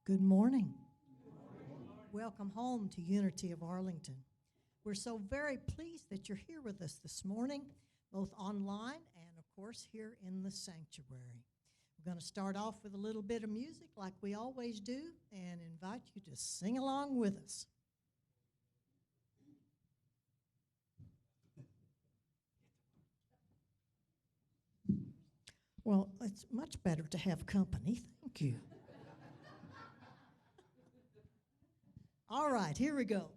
Good morning. Welcome home to Unity of Arlington. We're so very pleased that you're here with us this morning, both online and, of course, here in the sanctuary. We're going to start off with a little bit of music like we always do and invite you to sing along with us. Well, it's much better to have company. Thank you. All right, here we go.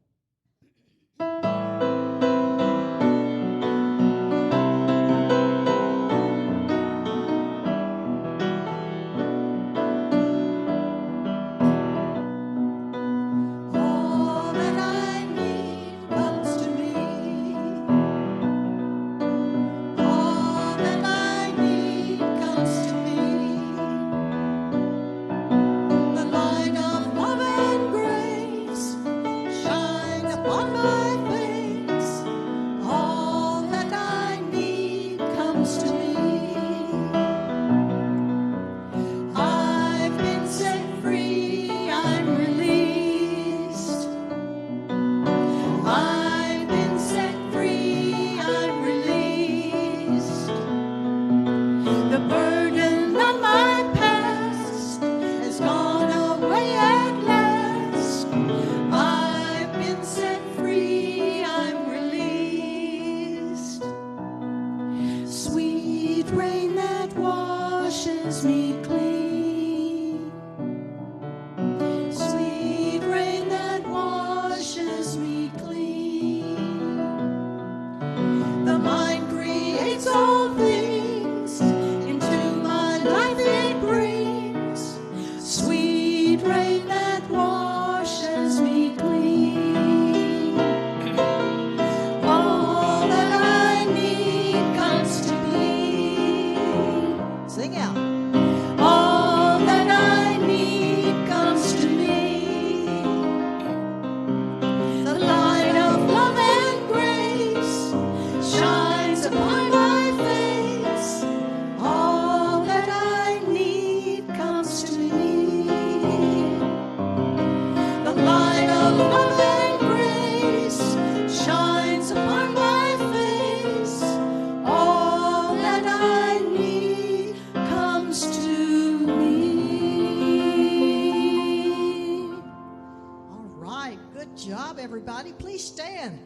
Everybody, please stand.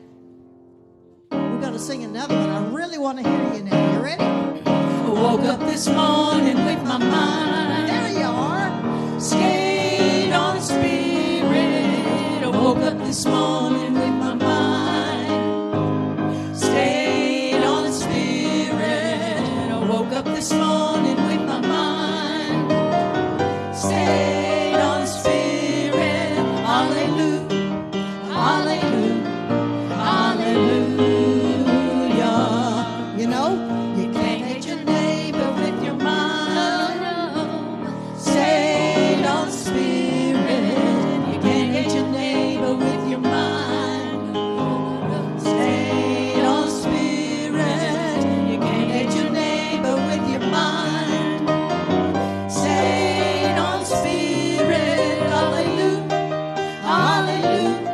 We're going to sing another one. I really want to hear you now. You ready? I woke up this morning with my mind. There you are. Stayed on the Spirit. I woke up this morning with my mind. Stayed on the Spirit. I woke up this morning with my mind. Stayed on the Spirit. Hallelujah. Hallelujah, hallelujah. You know, you can't hate your neighbor with your mind. Stay on the Spirit. You can't hate your neighbor with your mind. Stay on the Spirit. You can't hate your neighbor with your mind. Stay on the Spirit. Hallelujah, hallelujah.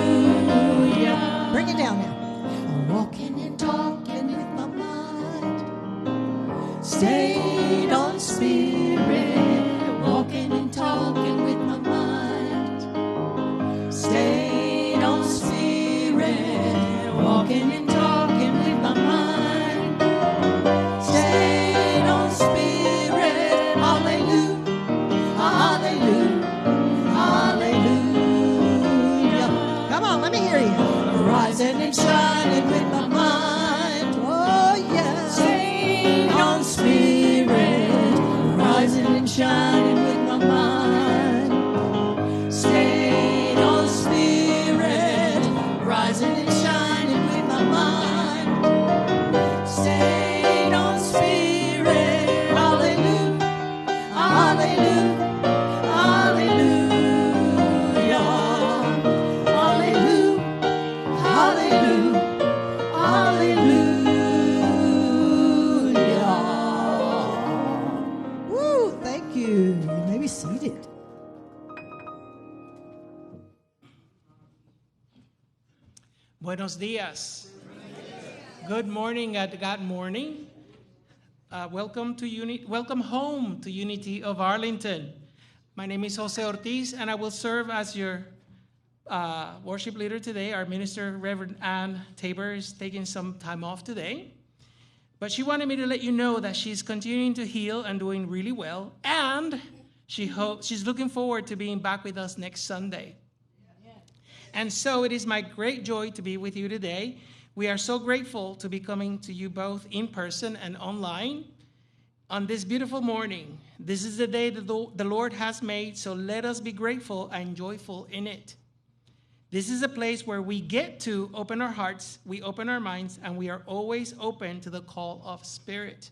Hallelujah. Bring it down now. I'm walking and talking with my mind. Stayed on Spirit. Walking and talking with my mind. Stayed on Spirit. Walking and talking with my mind. Stayed on Spirit. Hallelujah. Hallelujah. Hallelujah. Come on, let me hear you. Rising and shining with my mind. Oh, yeah. Staying on Spirit. Rising and shining with my mind. Staying on Spirit. Rising and shining with my mind. Staying on Spirit. Hallelujah. Hallelujah. Hallelujah. Hallelujah. Hallelujah, hallelujah. Woo, thank you. Maybe be seated. Buenos dias. Good morning, God morning. Welcome home to Unity of Arlington. My name is Jose Ortiz, and I will serve as your worship leader today. Our minister, Reverend Ann Tabor, is taking some time off today. But she wanted me to let you know that she's continuing to heal and doing really well, and she's looking forward to being back with us next Sunday. And so it is my great joy to be with you today. We are so grateful to be coming to you both in person and online on this beautiful morning. This is the day that the Lord has made, so let us be grateful and joyful in it. This is a place where we get to open our hearts, we open our minds, and we are always open to the call of Spirit.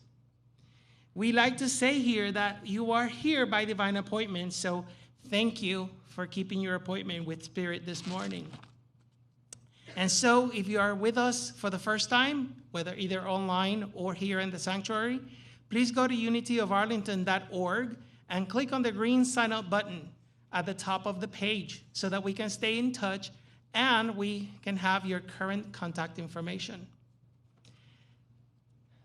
We like to say here that you are here by divine appointment, so thank you for keeping your appointment with Spirit this morning. And so if you are with us for the first time, whether either online or here in the sanctuary, please go to unityofarlington.org and click on the green sign up button at the top of the page so that we can stay in touch and we can have your current contact information.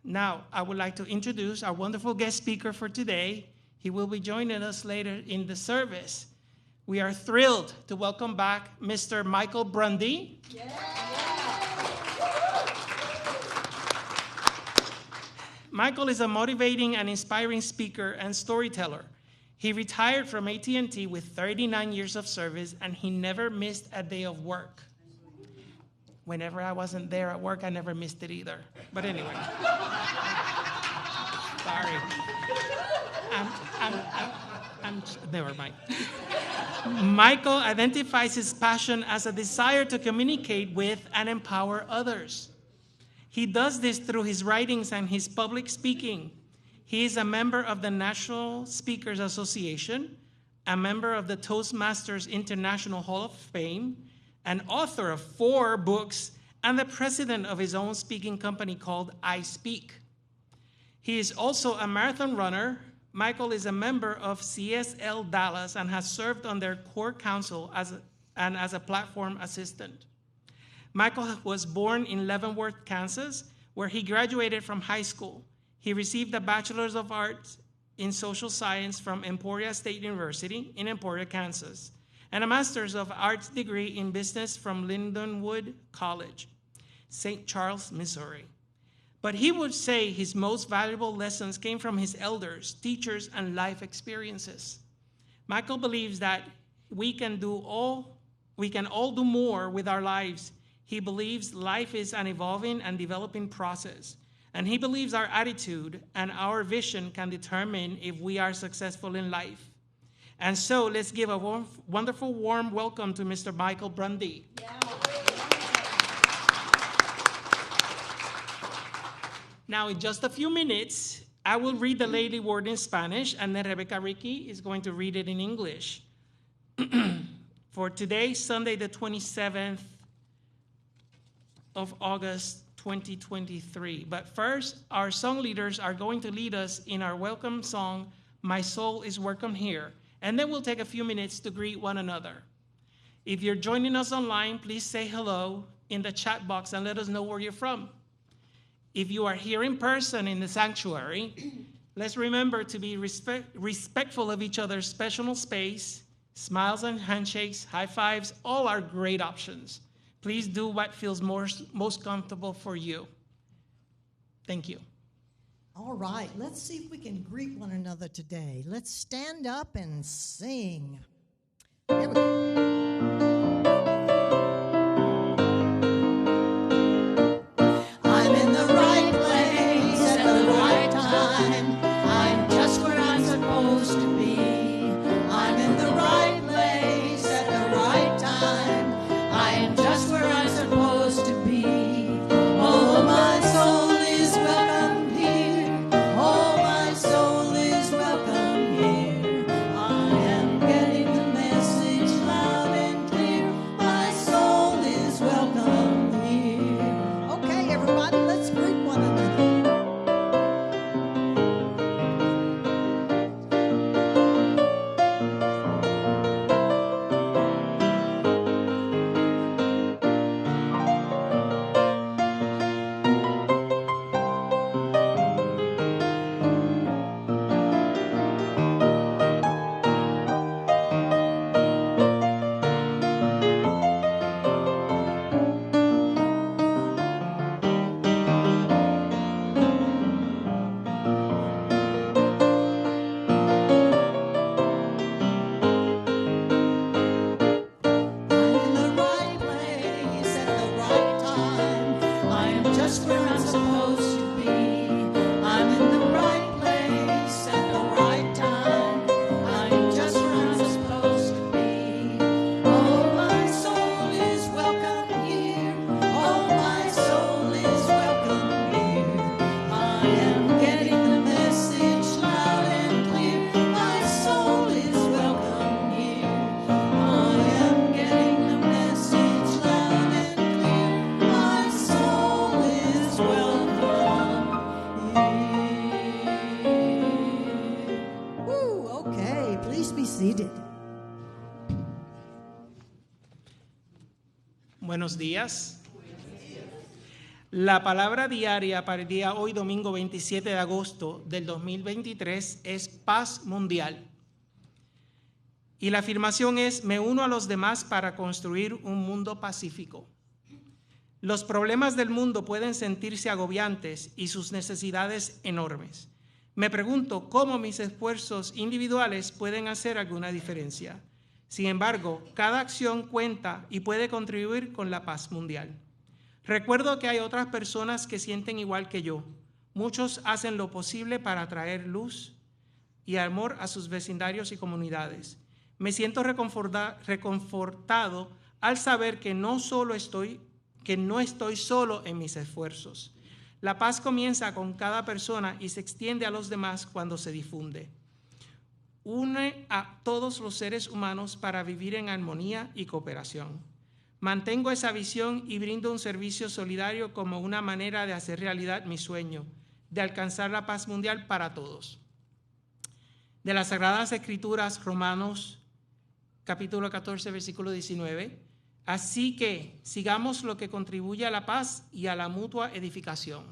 Now, I would like to introduce our wonderful guest speaker for today. He will be joining us later in the service. We are thrilled to welcome back Mr. Michael Brundy. Yeah. Michael is a motivating and inspiring speaker and storyteller. He retired from AT&T with 39 years of service, and he never missed a day of work. Whenever I wasn't there at work, I never missed it either. But anyway. Sorry. Never mind. Michael identifies his passion as a desire to communicate with and empower others. He does this through his writings and his public speaking. He is a member of the National Speakers Association, a member of the Toastmasters International Hall of Fame, an author of 4 books, and the president of his own speaking company called I Speak. He is also a marathon runner. Michael is a member of CSL Dallas and has served on their core council as a platform assistant. Michael was born in Leavenworth, Kansas, where he graduated from high school. He received a Bachelor's of Arts in Social Science from Emporia State University in Emporia, Kansas, and a Master's of Arts degree in Business from Lindenwood College, St. Charles, Missouri. But he would say his most valuable lessons came from his elders, teachers, and life experiences. Michael believes that we can all do more with our lives. He believes life is an evolving and developing process. And he believes our attitude and our vision can determine if we are successful in life. And so let's give a wonderful, warm welcome to Mr. Michael Brundy. Yeah. Now, in just a few minutes, I will read the Lady Word in Spanish, and then Rebecca Ricky is going to read it in English. For today, Sunday, the 27th of August, 2023. But first, our song leaders are going to lead us in our welcome song, My Soul is Welcome Here. And then we'll take a few minutes to greet one another. If you're joining us online, please say hello in the chat box and let us know where you're from. If you are here in person in the sanctuary, let's remember to be respectful of each other's personal space. Smiles and handshakes, high fives, all are great options. Please do what feels most comfortable for you. Thank you. All right, let's see if we can greet one another today. Let's stand up and sing. Here we go. I'm in the right place at the right time. I'm just where I'm supposed to be. I'm in the right place at the right time. I am just where I'm supposed to be. Oh, my soul is welcome here. Oh, my soul is welcome here. I am getting the message loud be seated. Buenos días. La palabra diaria para el día hoy, domingo 27 de agosto del 2023, es paz mundial. Y la afirmación es: me uno a los demás para construir un mundo pacífico. Los problemas del mundo pueden sentirse agobiantes y sus necesidades enormes. Me pregunto cómo mis esfuerzos individuales pueden hacer alguna diferencia. Sin embargo, cada acción cuenta y puede contribuir con la paz mundial. Recuerdo que hay otras personas que sienten igual que yo. Muchos hacen lo posible para traer luz y amor a sus vecindarios y comunidades. Me siento reconfortado al saber que no estoy solo en mis esfuerzos. La paz comienza con cada persona y se extiende a los demás cuando se difunde. Une a todos los seres humanos para vivir en armonía y cooperación. Mantengo esa visión y brindo un servicio solidario como una manera de hacer realidad mi sueño, de alcanzar la paz mundial para todos. De las Sagradas Escrituras, Romanos, capítulo 14, versículo 19. Así que sigamos lo que contribuye a la paz y a la mutua edificación.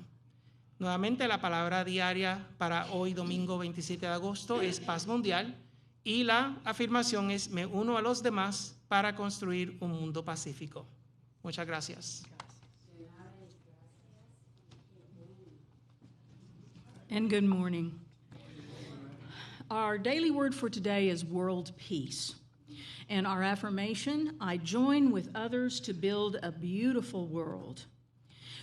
Nuevamente, la palabra diaria para hoy, domingo 27 de agosto, es paz mundial. Y la afirmación es: me uno a los demás para construir un mundo pacífico. Muchas gracias. And good morning. Our daily word for today is world peace. And our affirmation: I join with others to build a beautiful world.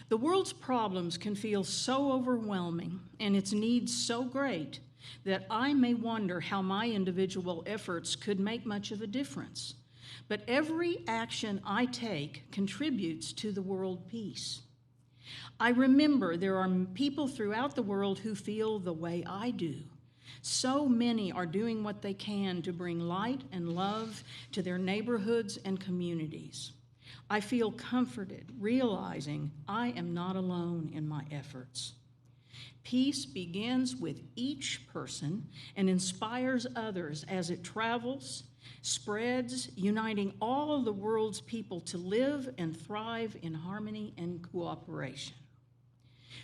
The world's problems can feel so overwhelming and its needs so great that I may wonder how my individual efforts could make much of a difference. But every action I take contributes to the world peace. I remember there are people throughout the world who feel the way I do. So many are doing what they can to bring light and love to their neighborhoods and communities. I feel comforted, realizing I am not alone in my efforts. Peace begins with each person and inspires others as it travels, spreads, uniting all the world's people to live and thrive in harmony and cooperation.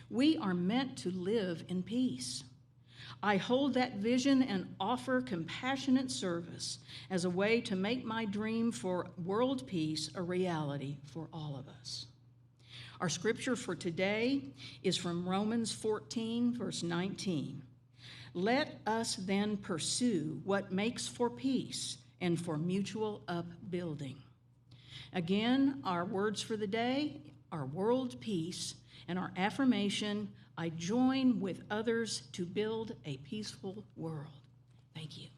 We are meant to live in peace. I hold that vision and offer compassionate service as a way to make my dream for world peace a reality for all of us. Our scripture for today is from Romans 14, verse 19. Let us then pursue what makes for peace and for mutual upbuilding. Again, our words for the day are world peace, and our affirmation: I join with others to build a peaceful world. Thank you.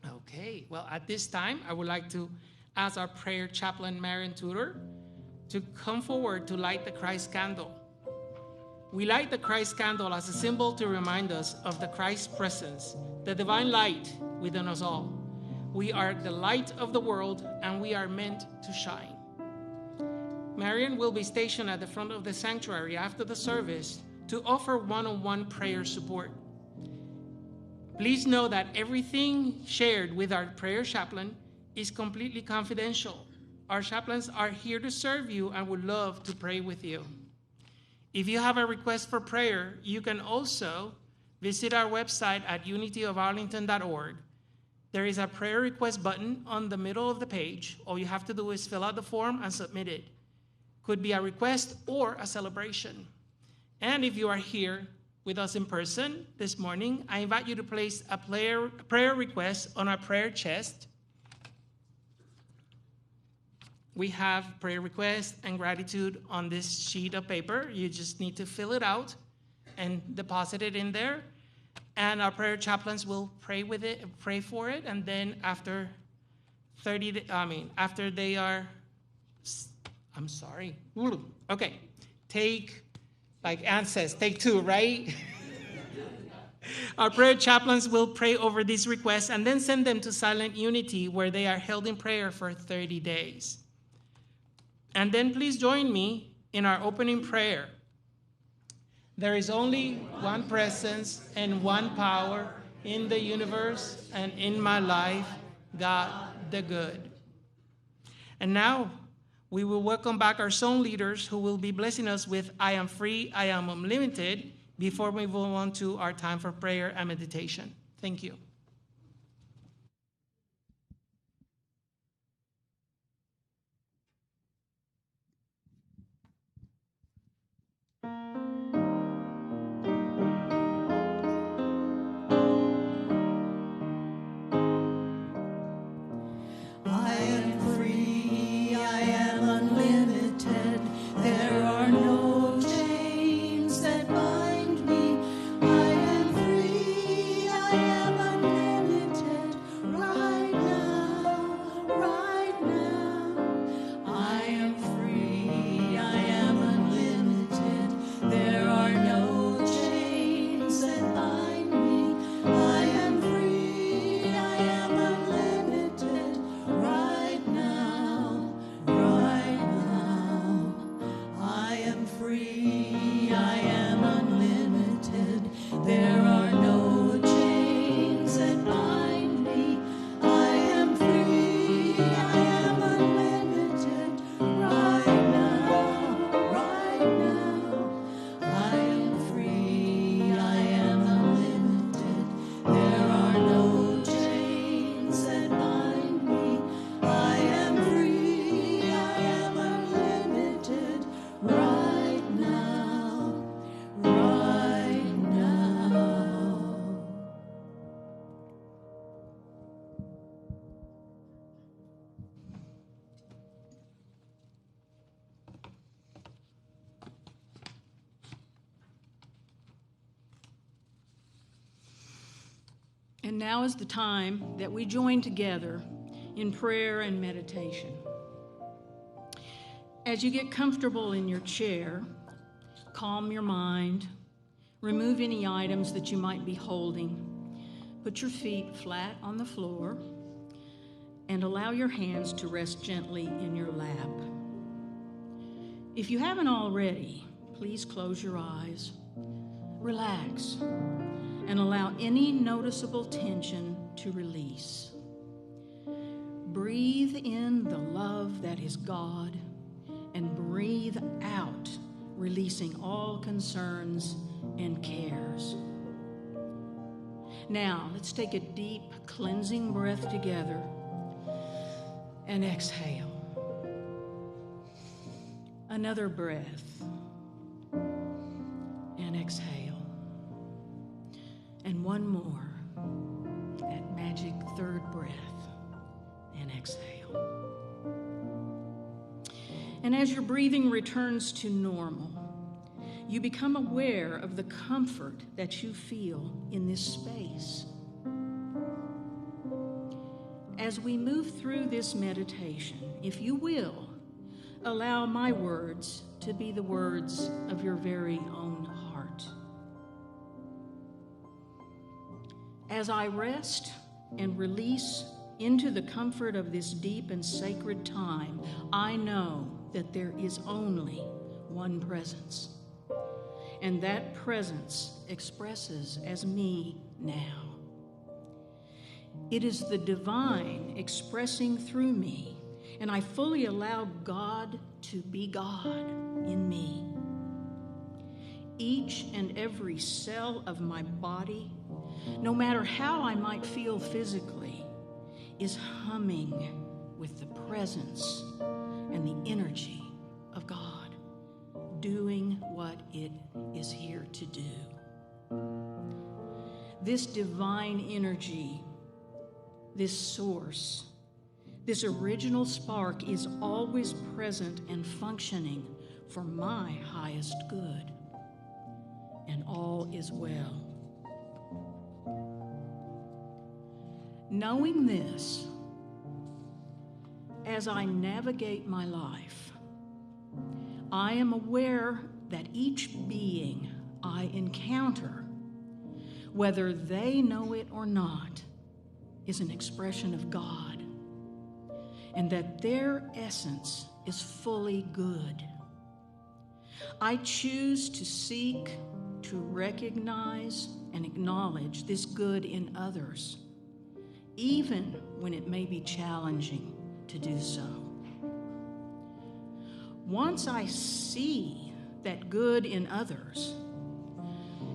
Okay, well, at this time, I would like to ask our prayer chaplain, Marian Tudor, to come forward to light the Christ candle. We light the Christ candle as a symbol to remind us of the Christ presence, the divine light within us all. We are the light of the world, and we are meant to shine. Marian will be stationed at the front of the sanctuary after the service to offer one-on-one prayer support. Please know that everything shared with our prayer chaplain is completely confidential. Our chaplains are here to serve you and would love to pray with you. If you have a request for prayer, you can also visit our website at unityofarlington.org. There is a prayer request button on the middle of the page. All you have to do is fill out the form and submit it. Could be a request or a celebration. And if you are here with us in person this morning, I invite you to place a prayer request on our prayer chest. We have prayer requests and gratitude on this sheet of paper. You just need to fill it out and deposit it in there. And our prayer chaplains will pray for it. And then after they are, I'm sorry. Okay, like Ann says, take two, right? Our prayer chaplains will pray over these requests and then send them to Silent Unity, where they are held in prayer for 30 days. And then please join me in our opening prayer. There is only one presence and one power in the universe and in my life, God the good. And now we will welcome back our song leaders who will be blessing us with I Am Free, I Am Unlimited before we move on to our time for prayer and meditation. Thank you. I am free, I am unlimited. There are no chains that bind me. I am free, I am unlimited. Right now, right now. I am free, I am unlimited. There are no chains that bind me. I am free, I am unlimited. Right now, right now, I am free, I am unlimited. There are no chains that bind me. I am free, I am unlimited. Right now, right now, I am free, I am unlimited. There are no chains that bind me. I am free, I am unlimited. Right now, right now. And now is the time that we join together in prayer and meditation. As you get comfortable in your chair, calm your mind, remove any items that you might be holding, put your feet flat on the floor, and allow your hands to rest gently in your lap. If you haven't already, please close your eyes, relax, and allow any noticeable tension to release. Breathe in the love that is God, and breathe out, releasing all concerns and cares. Now, let's take a deep, cleansing breath together and exhale. Another breath and exhale. And one more, that magic third breath, and exhale. And as your breathing returns to normal, you become aware of the comfort that you feel in this space. As we move through this meditation, if you will, allow my words to be the words of your very own heart. As I rest and release into the comfort of this deep and sacred time, I know that there is only one presence, and that presence expresses as me now. It is the divine expressing through me, and I fully allow God to be God in me. Each and every cell of my body, no matter how I might feel physically, is humming with the presence and the energy of God, doing what it is here to do. This divine energy, this source, this original spark is always present and functioning for my highest good, and all is well. Knowing this, as I navigate my life, I am aware that each being I encounter, whether they know it or not, is an expression of God, and that their essence is fully good. I choose to seek to recognize and acknowledge this good in others, even when it may be challenging to do so. Once I see that good in others,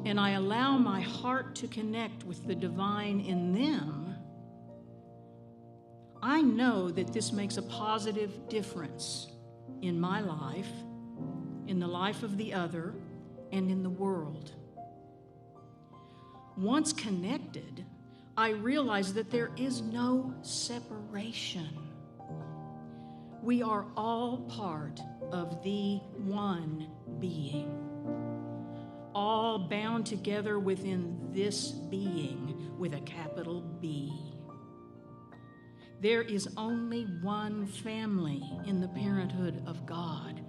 and I allow my heart to connect with the divine in them, I know that this makes a positive difference in my life, in the life of the other, and in the world. Once connected, I realize that there is no separation. We are all part of the one being, all bound together within this being with a capital B. There is only one family in the parenthood of God.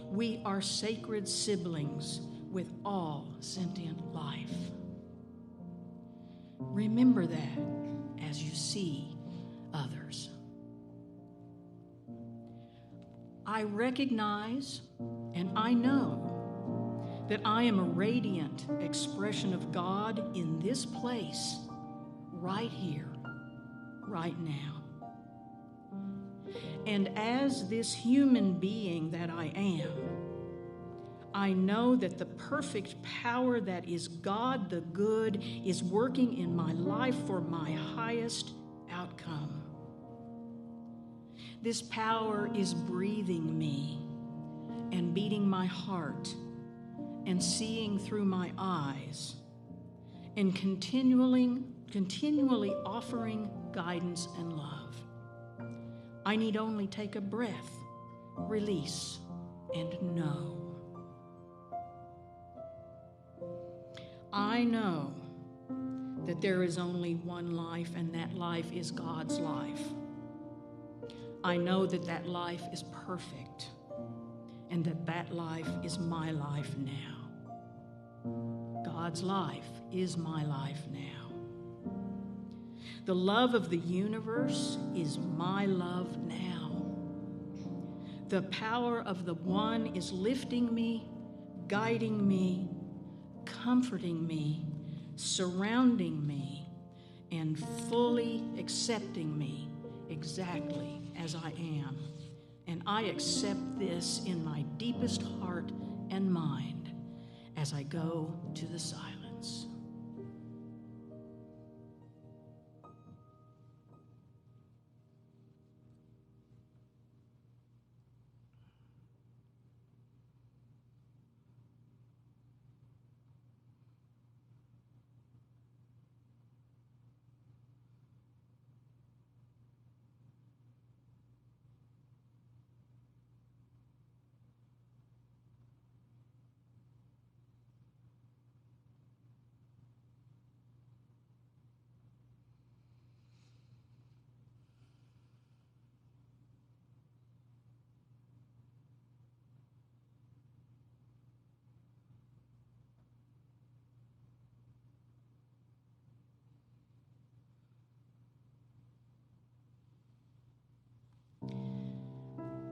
We are sacred siblings with all sentient life. Remember that as you see others. I recognize and I know that I am a radiant expression of God in this place, right here, right now. And as this human being that I am, I know that the perfect power that is God the good is working in my life for my highest outcome. This power is breathing me and beating my heart and seeing through my eyes and continually offering guidance and love. I need only take a breath, release, and know. I know that there is only one life, and that life is God's life. I know that that life is perfect, and that that life is my life now. God's life is my life now. The love of the universe is my love now. The power of the one is lifting me, guiding me, comforting me, surrounding me, and fully accepting me exactly as I am. And I accept this in my deepest heart and mind as I go to the silence.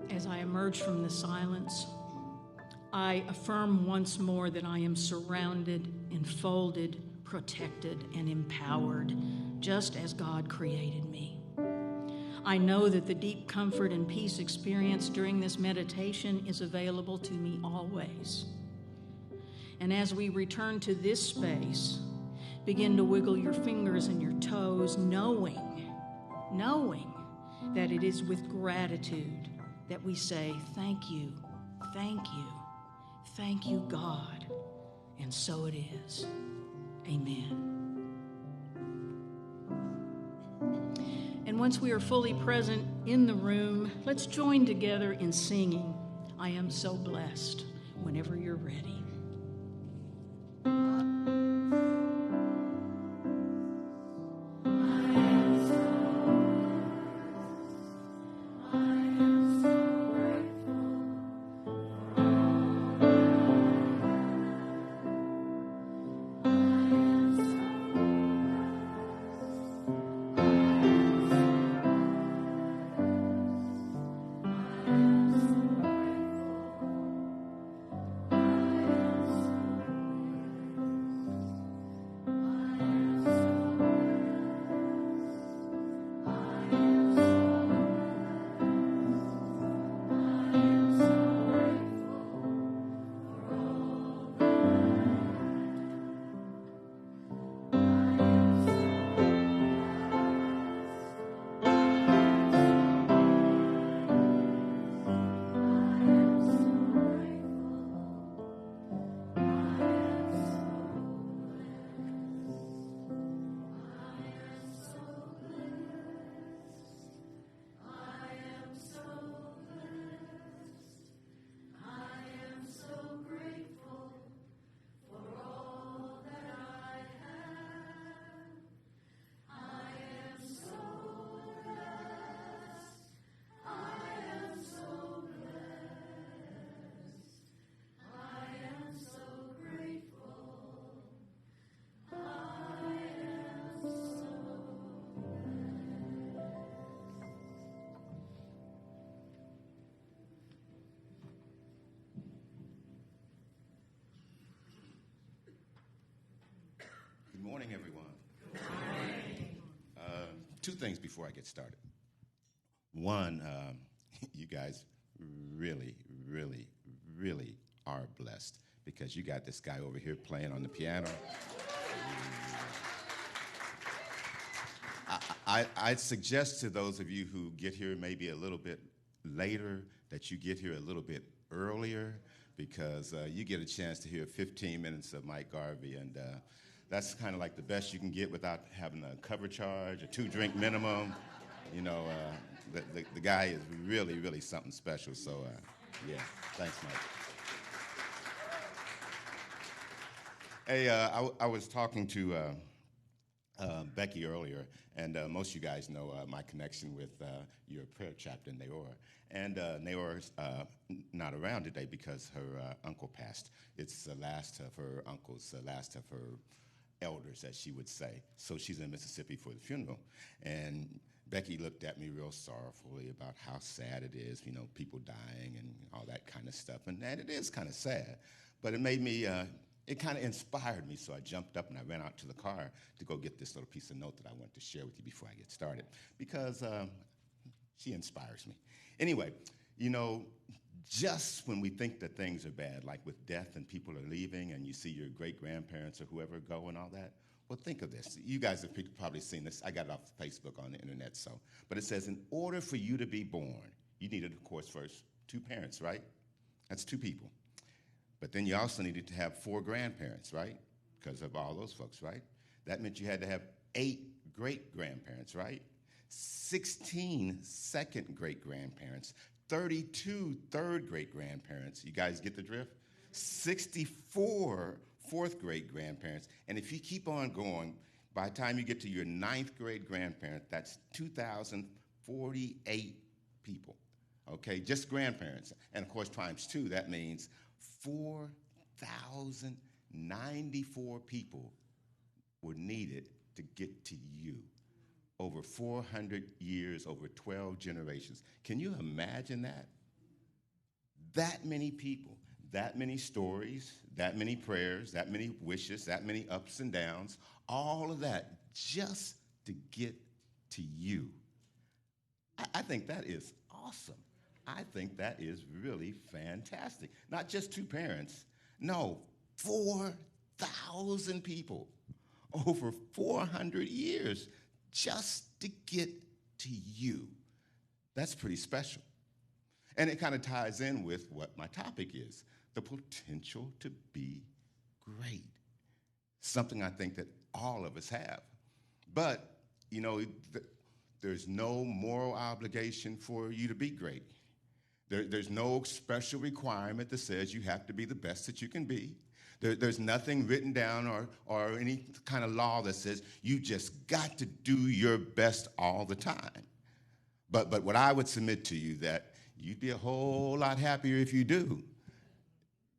As I emerge from the silence, I affirm once more that I am surrounded, enfolded, protected, and empowered, just as God created me. I know that the deep comfort and peace experienced during this meditation is available to me always. And as we return to this space, begin to wiggle your fingers and your toes, knowing that it is with gratitude that we say, thank you, God. And so it is. Amen. And once we are fully present in the room, let's join together in singing, I Am So Blessed, whenever you're ready. morning, everyone. Good morning. Two things before I get started. One, you guys really, really, really are blessed because you got this guy over here playing on the piano. I'd suggest to those of you who get here maybe a little bit later that you get here a little bit earlier because you get a chance to hear 15 minutes of Mike Garvey, and that's kind of like the best you can get without having a cover charge, a 2-drink minimum. You know, the guy is really, really something special. So, yeah, thanks, Mike. Hey, I was talking to Becky earlier, and most of you guys know my connection with your prayer chaplain, Naor. And Naor's not around today because her uncle passed. It's the last of her uncles, the last of her elders, as she would say. So she's in Mississippi for the funeral. And Becky looked at me real sorrowfully about how sad it is, you know, people dying and all that kind of stuff. And it is kind of sad. But it made me, it kind of inspired me. So I jumped up and I ran out to the car to go get this little piece of note that I wanted to share with you before I get started. Because she inspires me. Anyway, you know, just when we think that things are bad, like with death and people are leaving and you see your great-grandparents or whoever go and all that, well, think of this. You guys have probably seen this. I got it off Facebook on the internet, so. But it says, in order for you to be born, you needed, of course, first 2 parents, right? That's 2 people. But then you also needed to have 4 grandparents, right? Because of all those folks, right? That meant you had to have 8 great-grandparents, right? 16 second great-grandparents, 32 third great-grandparents. You guys get the drift? 64 fourth great-grandparents. And if you keep on going, by the time you get to your 9th grade grandparent, that's 2,048 people, okay? Just grandparents. And of course, times 2, that means 4,094 people were needed to get to you. Over 400 years, over 12 generations. Can you imagine that? That many people, that many stories, that many prayers, that many wishes, that many ups and downs, all of that just to get to you. I think that is awesome. I think that is really fantastic. Not just 2 parents. No, 4,000 people over 400 years. Just to get to you. That's pretty special. And it kind of ties in with what my topic is, the potential to be great. Something I think that all of us have. But, you know, there's no moral obligation for you to be great. There's no special requirement that says you have to be the best that you can be. There's nothing written down or any kind of law that says you just got to do your best all the time. But what I would submit to you that you'd be a whole lot happier if you do.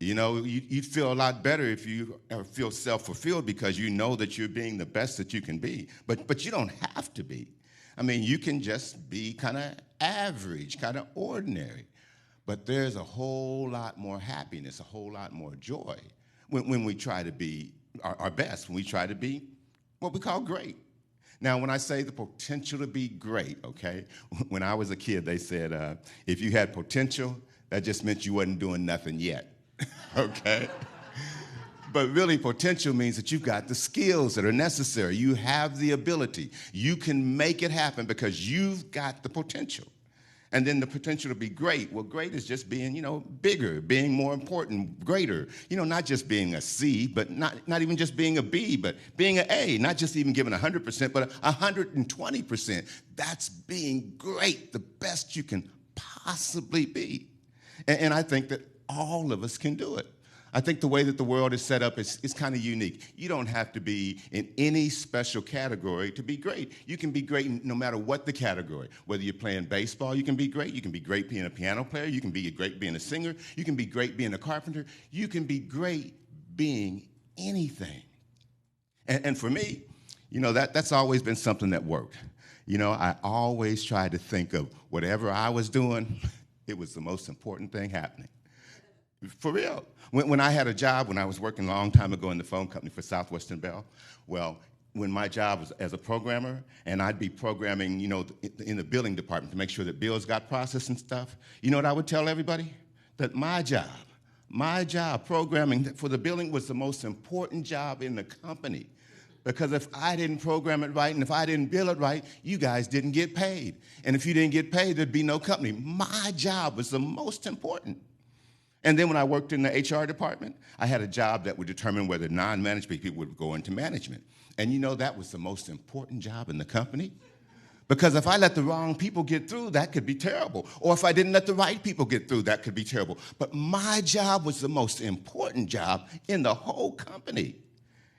You know, you'd feel a lot better if you feel self-fulfilled because you know that you're being the best that you can be. But you don't have to be. I mean, you can just be kind of average, kind of ordinary. But there's a whole lot more happiness, a whole lot more joy when we try to be our best, when we try to be what we call great. Now, when I say the potential to be great, okay, when I was a kid, they said if you had potential, that just meant you wasn't doing nothing yet, okay? But really, potential means that you've got the skills that are necessary. You have the ability. You can make it happen because you've got the potential. And then the potential to be great. Well, great is just being, you know, bigger, being more important, greater. You know, not just being a C, but not even just being a B, but being an A. Not just even giving 100%, but 120%. That's being great, the best you can possibly be. And I think that all of us can do it. I think the way that the world is set up is kind of unique. You don't have to be in any special category to be great. You can be great no matter what the category. Whether you're playing baseball, you can be great. You can be great being a piano player. You can be great being a singer. You can be great being a carpenter. You can be great being anything. And for me, you know, that's always been something that worked. You know, I always tried to think of whatever I was doing, it was the most important thing happening. For real. When I had a job, when I was working a long time ago in the phone company for Southwestern Bell, well, when my job was as a programmer, and I'd be programming, in the billing department to make sure that bills got processed and stuff, you know what I would tell everybody? That my job, programming for the billing was the most important job in the company. Because if I didn't program it right and if I didn't bill it right, you guys didn't get paid. And if you didn't get paid, there'd be no company. My job was the most important. And then when I worked in the HR department, I had a job that would determine whether non-management people would go into management. And that was the most important job in the company. Because if I let the wrong people get through, that could be terrible. Or if I didn't let the right people get through, that could be terrible. But my job was the most important job in the whole company.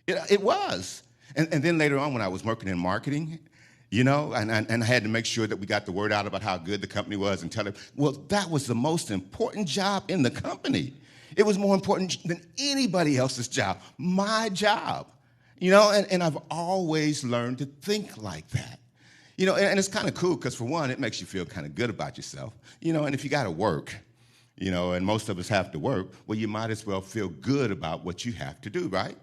It was. And then later on when I was working in marketing, and I had to make sure that we got the word out about how good the company was and tell them, well, that was the most important job in the company. It was more important than anybody else's job, my job. And I've always learned to think like that. And it's kind of cool because, for one, it makes you feel kind of good about yourself. And if you got to work, and most of us have to work, well, you might as well feel good about what you have to do, right?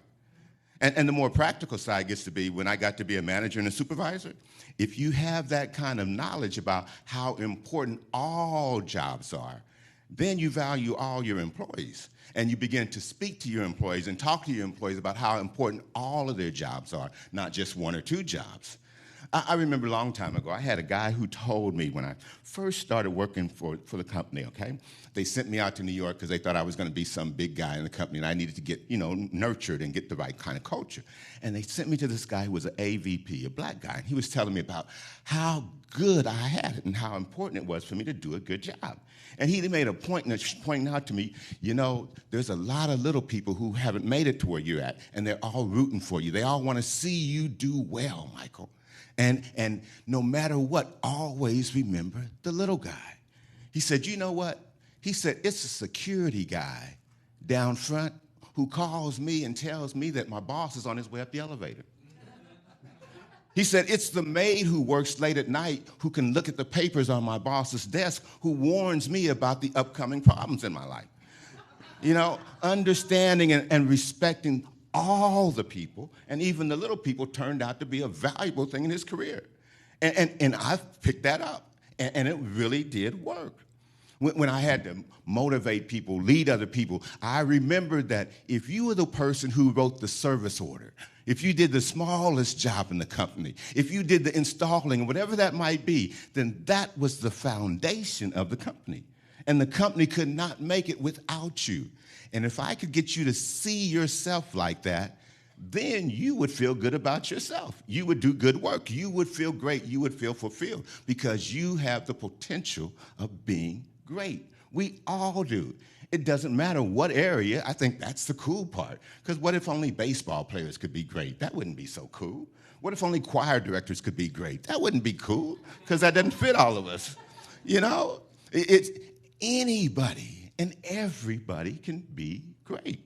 And the more practical side gets to be when I got to be a manager and a supervisor. If you have that kind of knowledge about how important all jobs are, then you value all your employees. And you begin to speak to your employees and talk to your employees about how important all of their jobs are, not just one or two jobs. I remember a long time ago, I had a guy who told me when I first started working for the company, okay? They sent me out to New York because they thought I was going to be some big guy in the company and I needed to get, nurtured and get the right kind of culture. And they sent me to this guy who was an AVP, a black guy. And he was telling me about how good I had it and how important it was for me to do a good job. And he made a point pointing out to me, there's a lot of little people who haven't made it to where you're at, and they're all rooting for you. They all want to see you do well, Michael. And no matter what, always remember the little guy. He said, you know what? He said, it's a security guy down front who calls me and tells me that my boss is on his way up the elevator. He said, it's the maid who works late at night who can look at the papers on my boss's desk who warns me about the upcoming problems in my life. Understanding and respecting all the people, and even the little people, turned out to be a valuable thing in his career. And I've picked that up, and it really did work. When I had to motivate people, lead other people, I remembered that if you were the person who wrote the service order, if you did the smallest job in the company, if you did the installing, whatever that might be, then that was the foundation of the company. And the company could not make it without you. And if I could get you to see yourself like that, then you would feel good about yourself. You would do good work. You would feel great. You would feel fulfilled because you have the potential of being great. We all do. It doesn't matter what area. I think that's the cool part. Because what if only baseball players could be great? That wouldn't be so cool. What if only choir directors could be great? That wouldn't be cool because that doesn't fit all of us. It's anybody. And everybody can be great.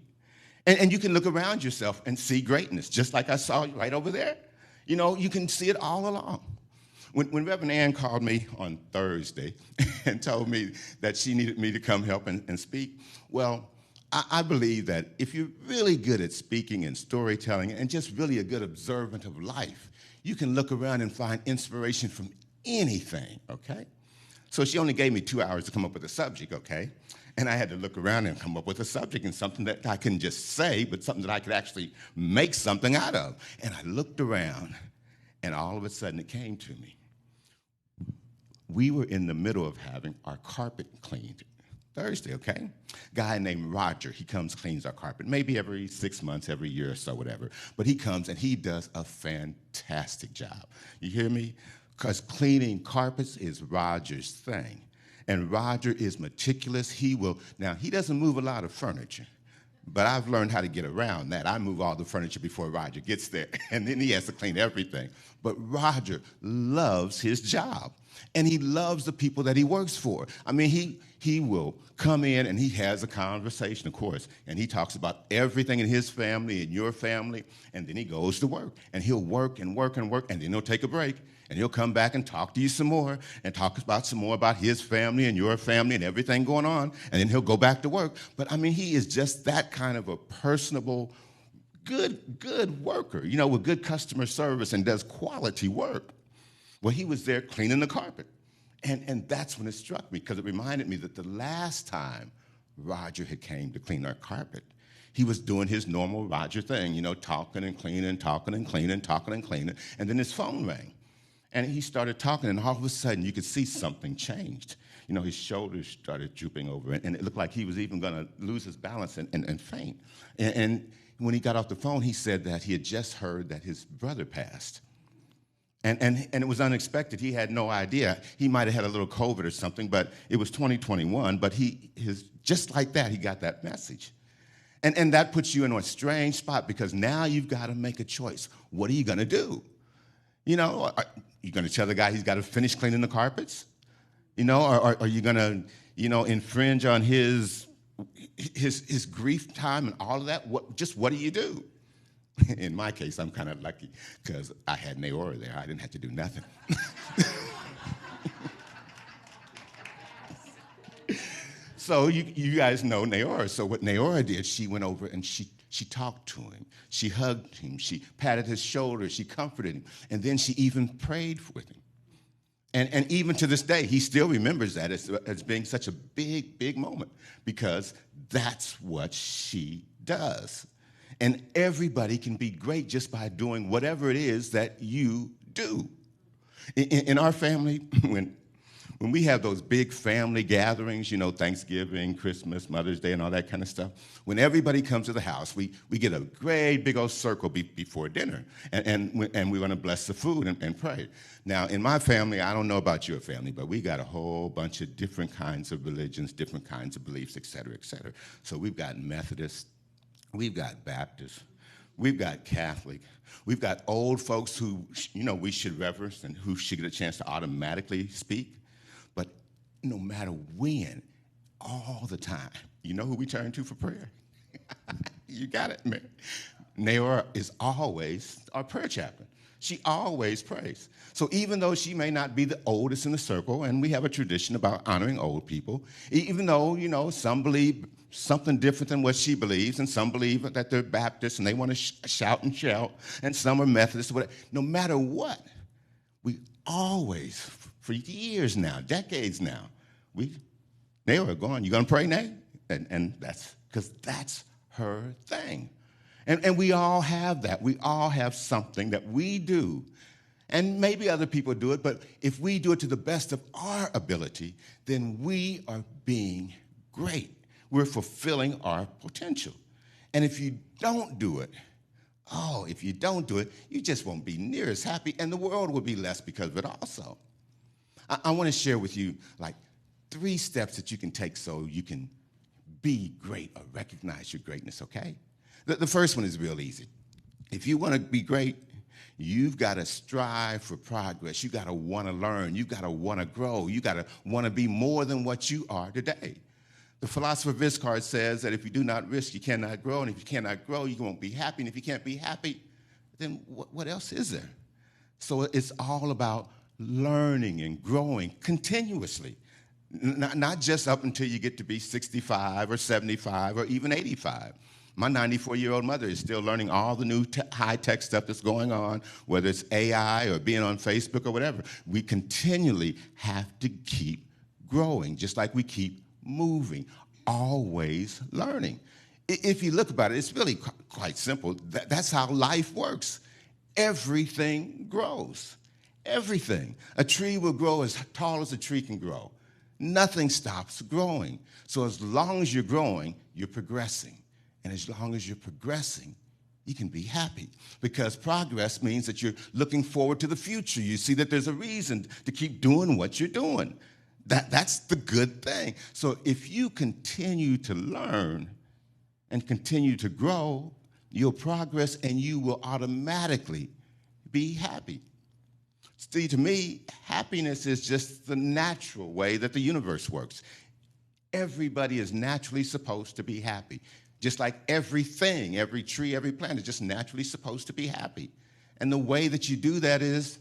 And you can look around yourself and see greatness, just like I saw you right over there. You can see it all along. When Reverend Ann called me on Thursday and told me that she needed me to come help and speak, well, I believe that if you're really good at speaking and storytelling and just really a good observant of life, you can look around and find inspiration from anything, okay? So she only gave me 2 hours to come up with a subject, okay? And I had to look around and come up with a subject and something that I couldn't just say, but something that I could actually make something out of. And I looked around, and all of a sudden it came to me. We were in the middle of having our carpet cleaned Thursday, okay? Guy named Roger, he comes, cleans our carpet, maybe every 6 months, every year or so, whatever. But he comes, and he does a fantastic job. You hear me? Because cleaning carpets is Roger's thing. And Roger is meticulous. He doesn't move a lot of furniture, but I've learned how to get around that. I move all the furniture before Roger gets there, and then he has to clean everything. But Roger loves his job, and he loves the people that he works for. I mean, he will come in, and he has a conversation, of course, and he talks about everything in his family and your family, and then he goes to work, and he'll work and work and work, and then he'll take a break. And he'll come back and talk to you some more and talk about some more about his family and your family and everything going on. And then he'll go back to work. But, I mean, he is just that kind of a personable good worker, with good customer service and does quality work. Well, he was there cleaning the carpet. And that's when it struck me, because it reminded me that the last time Roger had came to clean our carpet, he was doing his normal Roger thing, talking and cleaning, talking and cleaning, talking and cleaning. And then his phone rang. And he started talking, and all of a sudden you could see something changed. His shoulders started drooping over, and it looked like he was even going to lose his balance and faint. And when he got off the phone, he said that he had just heard that his brother passed. And it was unexpected. He had no idea. He might have had a little COVID or something, but it was 2021. But just like that, he got that message. And that puts you in a strange spot, because now you've got to make a choice. What are you going to do? Are you going to tell the guy he's got to finish cleaning the carpets? Or are you going to, infringe on his grief time and all of that? What do you do? In my case, I'm kind of lucky because I had Naora there. I didn't have to do nothing. So you guys know Naora. So what Naora did, she went over and she talked to him. She hugged him. She patted his shoulder. She comforted him. And then she even prayed with him. And even to this day, he still remembers that as being such a big, big moment, because that's what she does. And everybody can be great just by doing whatever it is that you do. In our family, when we have those big family gatherings, Thanksgiving, Christmas, Mother's Day, and all that kind of stuff, when everybody comes to the house, we get a great big old circle before dinner, and we're going to bless the food and pray. Now, in my family, I don't know about your family, but we got a whole bunch of different kinds of religions, different kinds of beliefs, et cetera, et cetera. So we've got Methodists, we've got Baptists, we've got Catholic, we've got old folks who, we should reverence and who should get a chance to automatically speak. But no matter when, all the time, you know who we turn to for prayer? You got it, man. Naora is always our prayer chaplain. She always prays. So even though she may not be the oldest in the circle, and we have a tradition about honoring old people, even though, some believe something different than what she believes, and some believe that they're Baptists and they want to shout and shout, and some are Methodists, whatever. No matter what, we always, for years now, decades now, Naora, go on, you going to pray, Nay? And that's, because that's her thing. And we all have that. We all have something that we do. And maybe other people do it, but if we do it to the best of our ability, then we are being great. We're fulfilling our potential. And if you don't do it, you just won't be near as happy, and the world will be less because of it also. I want to share with you, 3 steps that you can take so you can be great or recognize your greatness, okay? The first one is real easy. If you want to be great, you've got to strive for progress. You've got to want to learn. You've got to want to grow. You've got to want to be more than what you are today. The philosopher Viscard says that if you do not risk, you cannot grow. And if you cannot grow, you won't be happy. And if you can't be happy, then what else is there? So it's all about learning and growing continuously. Not just up until you get to be 65 or 75 or even 85. My 94-year-old mother is still learning all the new high-tech stuff that's going on, whether it's AI or being on Facebook or whatever. We continually have to keep growing, just like we keep moving, always learning. If you look about it, it's really quite simple. That's how life works. Everything grows. Everything. A tree will grow as tall as a tree can grow. Nothing stops growing. So as long as you're growing, you're progressing. And as long as you're progressing, you can be happy, because progress means that you're looking forward to the future. You see that there's a reason to keep doing what you're doing. That's the good thing. So if you continue to learn and continue to grow, you'll progress and you will automatically be happy. See, to me, happiness is just the natural way that the universe works. Everybody is naturally supposed to be happy. Just like everything, every tree, every plant is just naturally supposed to be happy. And the way that you do that is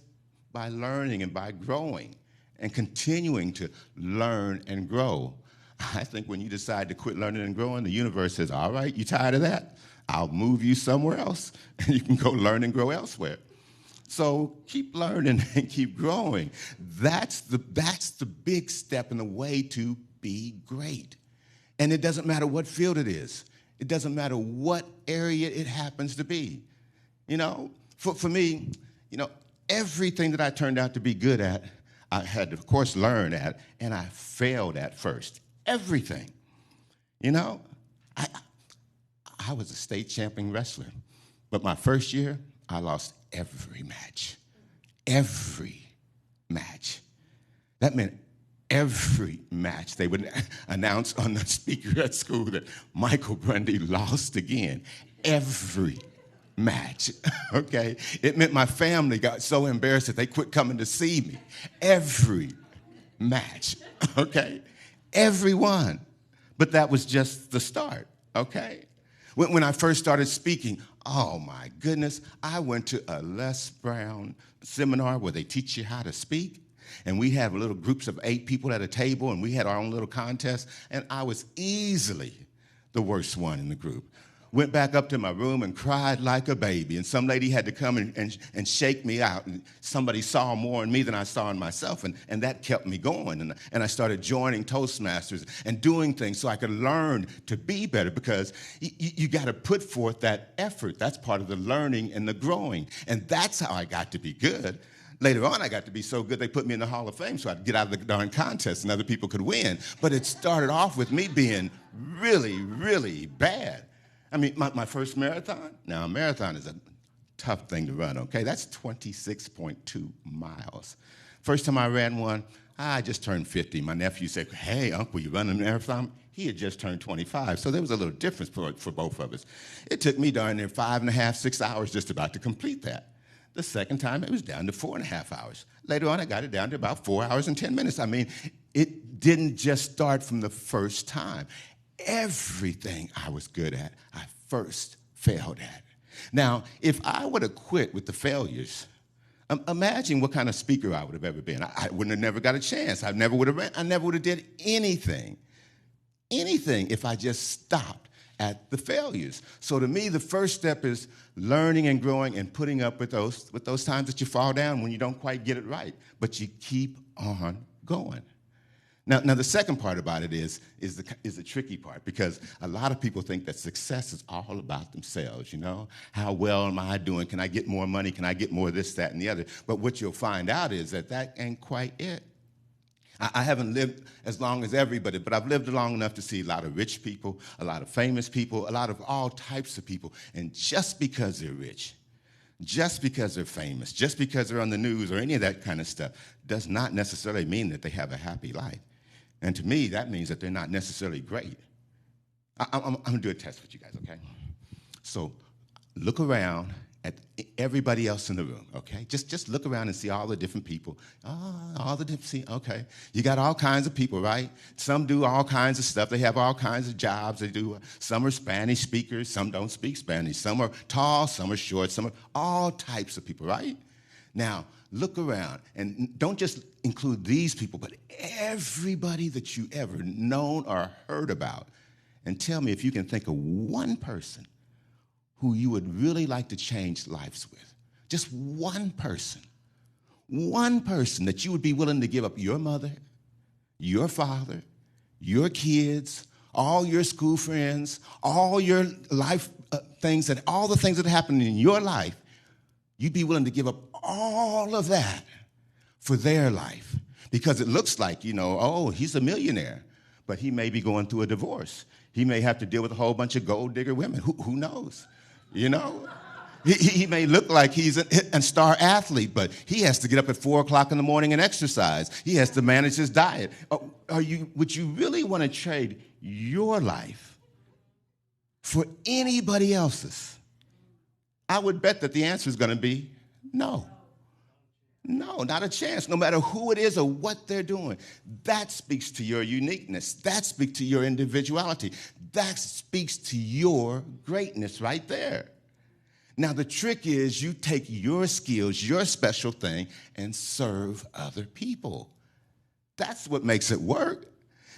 by learning and by growing and continuing to learn and grow. I think when you decide to quit learning and growing, the universe says, all right, you tired of that? I'll move you somewhere else, and you can go learn and grow elsewhere. So keep learning and keep growing. That's the big step in the way to be great. And it doesn't matter what field it is. It doesn't matter what area it happens to be. You know, for me, you know, everything that I turned out to be good at, I had to, of course, learn at, and I failed at first. Everything. You know, I was a state champion wrestler, but my first year, I lost every match. Every match. That meant every match they would announce on the speaker at school that Michael Brundy lost again. Every match, okay? It meant my family got so embarrassed that they quit coming to see me. Every match, okay? Every one. But that was just the start, okay? When I first started speaking, oh my goodness, I went to a Les Brown seminar where they teach you how to speak. And we had little groups of 8 people at a table, and we had our own little contest, and I was easily the worst one in the group. Went back up to my room and cried like a baby, and some lady had to come and shake me out. And somebody saw more in me than I saw in myself, and that kept me going. And I started joining Toastmasters and doing things so I could learn to be better, because you got to put forth that effort. That's part of the learning and the growing, and that's how I got to be good. Later on, I got to be so good they put me in the Hall of Fame so I could get out of the darn contest and other people could win. But it started off with me being really, really bad. I mean, my first marathon, now a marathon is a tough thing to run, okay? That's 26.2 miles. First time I ran one, I just turned 50. My nephew said, hey, Uncle, you running a marathon? He had just turned 25, so there was a little difference for both of us. It took me darn near 5.5, 6 hours just about to complete that. The second time, it was down to 4.5 hours. Later on, I got it down to about 4 hours and 10 minutes. I mean, it didn't just start from the first time. Everything I was good at, I first failed at. Now, if I would have quit with the failures, imagine what kind of speaker I would have ever been. I wouldn't have never got a chance. I never would have did anything if I just stopped at the failures. So to me, the first step is learning and growing and putting up with those times that you fall down when you don't quite get it right, but you keep on going. Now the second part about it is the tricky part, because a lot of people think that success is all about themselves, you know? How well am I doing? Can I get more money? Can I get more of this, that, and the other? But what you'll find out is that ain't quite it. I haven't lived as long as everybody, but I've lived long enough to see a lot of rich people, a lot of famous people, a lot of all types of people. And just because they're rich, just because they're famous, just because they're on the news or any of that kind of stuff does not necessarily mean that they have a happy life. And to me, that means that they're not necessarily great. I'm going to do a test with you guys, okay? So look around at everybody else in the room, okay? Just look around and see all the different people. Okay. You got all kinds of people, right? Some do all kinds of stuff. They have all kinds of jobs. Some are Spanish speakers. Some don't speak Spanish. Some are tall. Some are short. Some are all types of people, right? Now, look around, and don't just include these people, but everybody that you ever known or heard about, and tell me if you can think of one person who you would really like to change lives with. Just one person that you would be willing to give up your mother, your father, your kids, all your school friends, all your life things, all the things that happen in your life. You'd be willing to give up all of that for their life, because it looks like, oh, he's a millionaire, but he may be going through a divorce. He may have to deal with a whole bunch of gold digger women. Who knows? He may look like he's a star athlete, but he has to get up at 4 o'clock in the morning and exercise. He has to manage his diet. Would you really want to trade your life for anybody else's? I would bet that the answer is going to be no. No, not a chance, no matter who it is or what they're doing. That speaks to your uniqueness. That speaks to your individuality. That speaks to your greatness right there. Now, the trick is you take your skills, your special thing, and serve other people. That's what makes it work.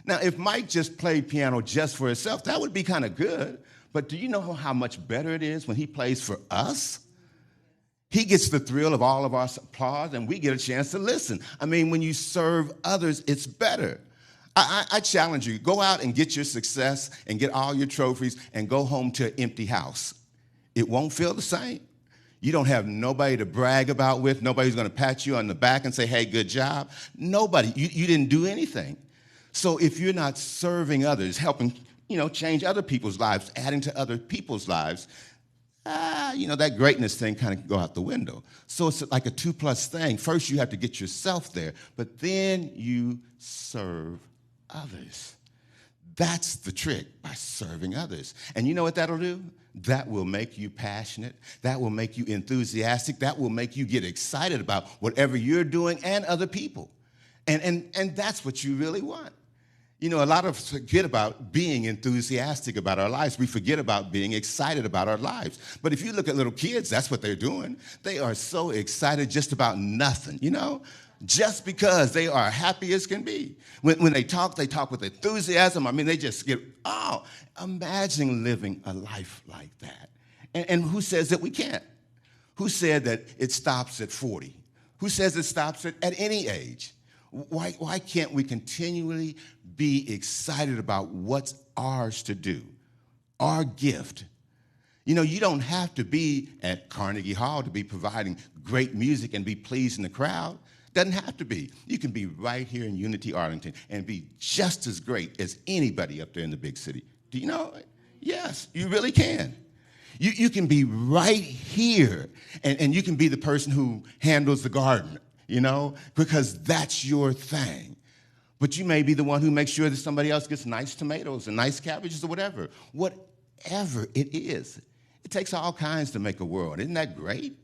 Now, if Mike just played piano just for himself, that would be kind of good. But do you know how much better it is when he plays for us? He gets the thrill of all of our applause, and we get a chance to listen. I mean, when you serve others, it's better. I challenge you, go out and get your success and get all your trophies and go home to an empty house. It won't feel the same. You don't have nobody to brag about with. Nobody's going to pat you on the back and say, hey, good job. Nobody. You didn't do anything. So if you're not serving others, helping, change other people's lives, adding to other people's lives, that greatness thing kind of go out the window. So it's like a 2+ thing. First, you have to get yourself there, but then you serve others. That's the trick, by serving others. And you know what that'll do? That will make you passionate. That will make you enthusiastic. That will make you get excited about whatever you're doing and other people. And that's what you really want. A lot of us forget about being enthusiastic about our lives. We forget about being excited about our lives. But if you look at little kids, that's what they're doing. They are so excited just about nothing, just because they are happy as can be. When they talk with enthusiasm. I mean, they just imagine living a life like that. And who says that we can't? Who said that it stops at 40? Who says it stops at any age? Why can't we continually be excited about what's ours to do, our gift? You don't have to be at Carnegie Hall to be providing great music and be pleasing the crowd. Doesn't have to be. You can be right here in Unity, Arlington, and be just as great as anybody up there in the big city. Do you know it? Yes, you really can. You can be right here, and you can be the person who handles the garden, because that's your thing. But you may be the one who makes sure that somebody else gets nice tomatoes and nice cabbages or whatever. Whatever it is. It takes all kinds to make a world. Isn't that great?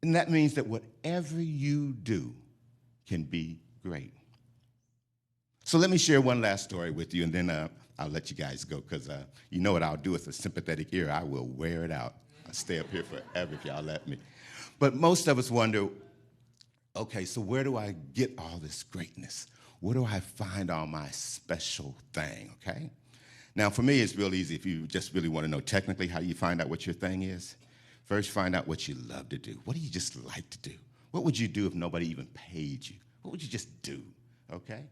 And that means that whatever you do can be great. So let me share one last story with you, and then I'll let you guys go, because you know what I'll do with a sympathetic ear. I will wear it out. I'll stay up here forever if y'all let me. But most of us wonder, okay, so where do I get all this greatness? Where do I find all my special thing, okay? Now, for me, it's real easy if you just really want to know technically how you find out what your thing is. First, find out what you love to do. What do you just like to do? What would you do if nobody even paid you? What would you just do, okay?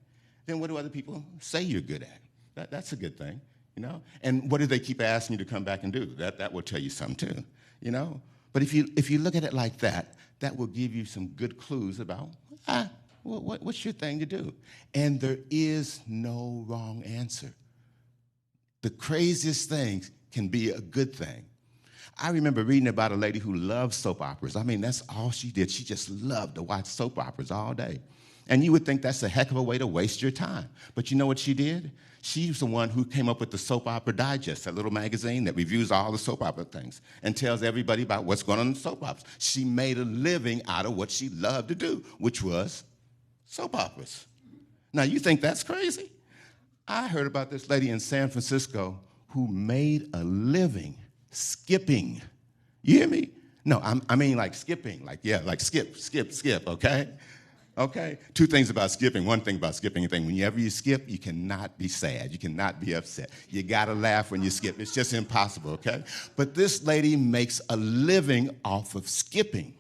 Then what do other people say you're good at? That's a good thing, And what do they keep asking you to come back and do? That will tell you something too, But if you look at it like that, that will give you some good clues about, what's your thing to do? And there is no wrong answer. The craziest things can be a good thing. I remember reading about a lady who loved soap operas. I mean, that's all she did. She just loved to watch soap operas all day. And you would think that's a heck of a way to waste your time. But you know what she did? She was the one who came up with the Soap Opera Digest, that little magazine that reviews all the soap opera things and tells everybody about what's going on in soap operas. She made a living out of what she loved to do, which was soap operas. Now, you think that's crazy? I heard about this lady in San Francisco who made a living skipping. You hear me? No, I mean like skipping, like skip, okay? Okay? Two things about skipping. One thing about skipping, whenever you skip, you cannot be sad. You cannot be upset. You got to laugh when you skip. It's just impossible, okay? But this lady makes a living off of skipping.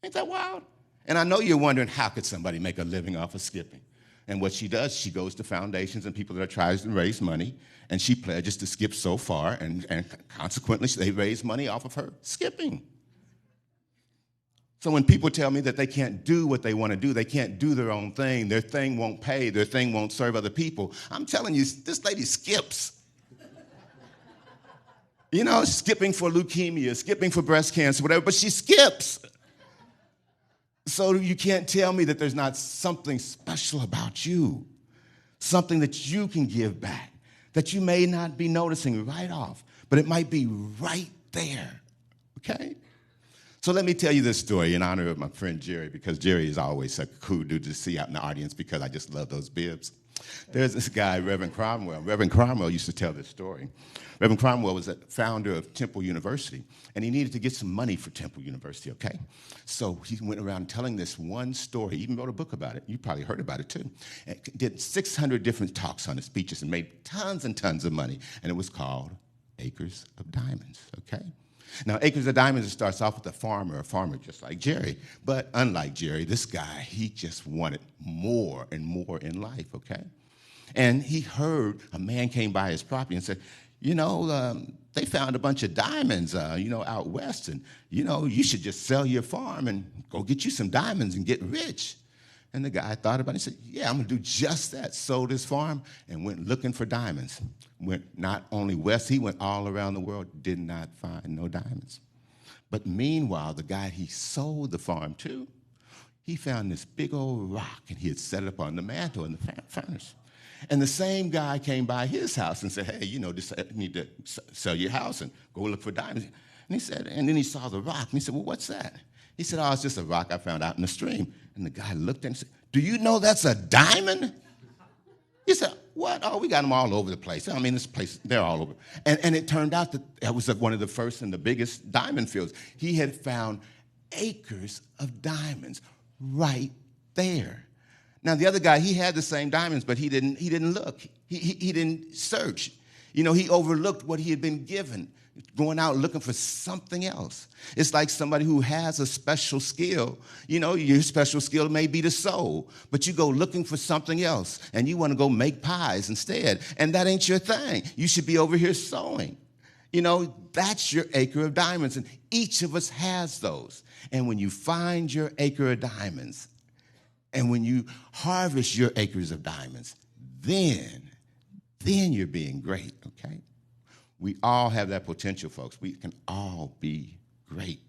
Ain't that wild? And I know you're wondering, how could somebody make a living off of skipping? And what she does, she goes to foundations and people that are trying to raise money, and she pledges to skip so far, and consequently, they raise money off of her skipping. So when people tell me that they can't do what they want to do, they can't do their own thing, their thing won't pay, their thing won't serve other people, I'm telling you, this lady skips. Skipping for leukemia, skipping for breast cancer, whatever, but she skips. So you can't tell me that there's not something special about you, something that you can give back, that you may not be noticing right off, but it might be right there, okay? So let me tell you this story in honor of my friend Jerry, because Jerry is always a cool dude to see out in the audience because I just love those bibs. There's this guy, Reverend Cromwell. Reverend Cromwell used to tell this story. Reverend Cromwell was the founder of Temple University, and he needed to get some money for Temple University, okay? So he went around telling this one story. He even wrote a book about it. You probably heard about it, too. And did 600 different talks on his speeches and made tons and tons of money, and it was called acres of diamonds, okay? Now, acres of diamonds, it starts off with a farmer just like Jerry. But unlike Jerry, this guy, he just wanted more and more in life, okay? And he heard a man came by his property and said, they found a bunch of diamonds, out west, and, you should just sell your farm and go get you some diamonds and get rich. And the guy thought about it and said, yeah, I'm going to do just that. Sold his farm and went looking for diamonds. Went not only west, he went all around the world, did not find no diamonds. But meanwhile, the guy he sold the farm to, he found this big old rock, and he had set it up on the mantle in the furnace. And the same guy came by his house and said, hey, you need to sell your house and go look for diamonds. And he said, and then he saw the rock, and he said, well, what's that? He said, oh, it's just a rock I found out in the stream. And the guy looked at him and said, do you know that's a diamond? He said, what? Oh, we got them all over the place. I mean, this place, they're all over. And it turned out that was one of the first and the biggest diamond fields. He had found acres of diamonds right there. Now, the other guy, he had the same diamonds, but he didn't look. He didn't search. He overlooked what he had been given, going out looking for something else. It's like somebody who has a special skill. Your special skill may be to sew, but you go looking for something else, and you want to go make pies instead, and that ain't your thing. You should be over here sewing. That's your acre of diamonds, and each of us has those. And when you find your acre of diamonds, and when you harvest your acres of diamonds, then you're being great, okay? We all have that potential, folks. We can all be great.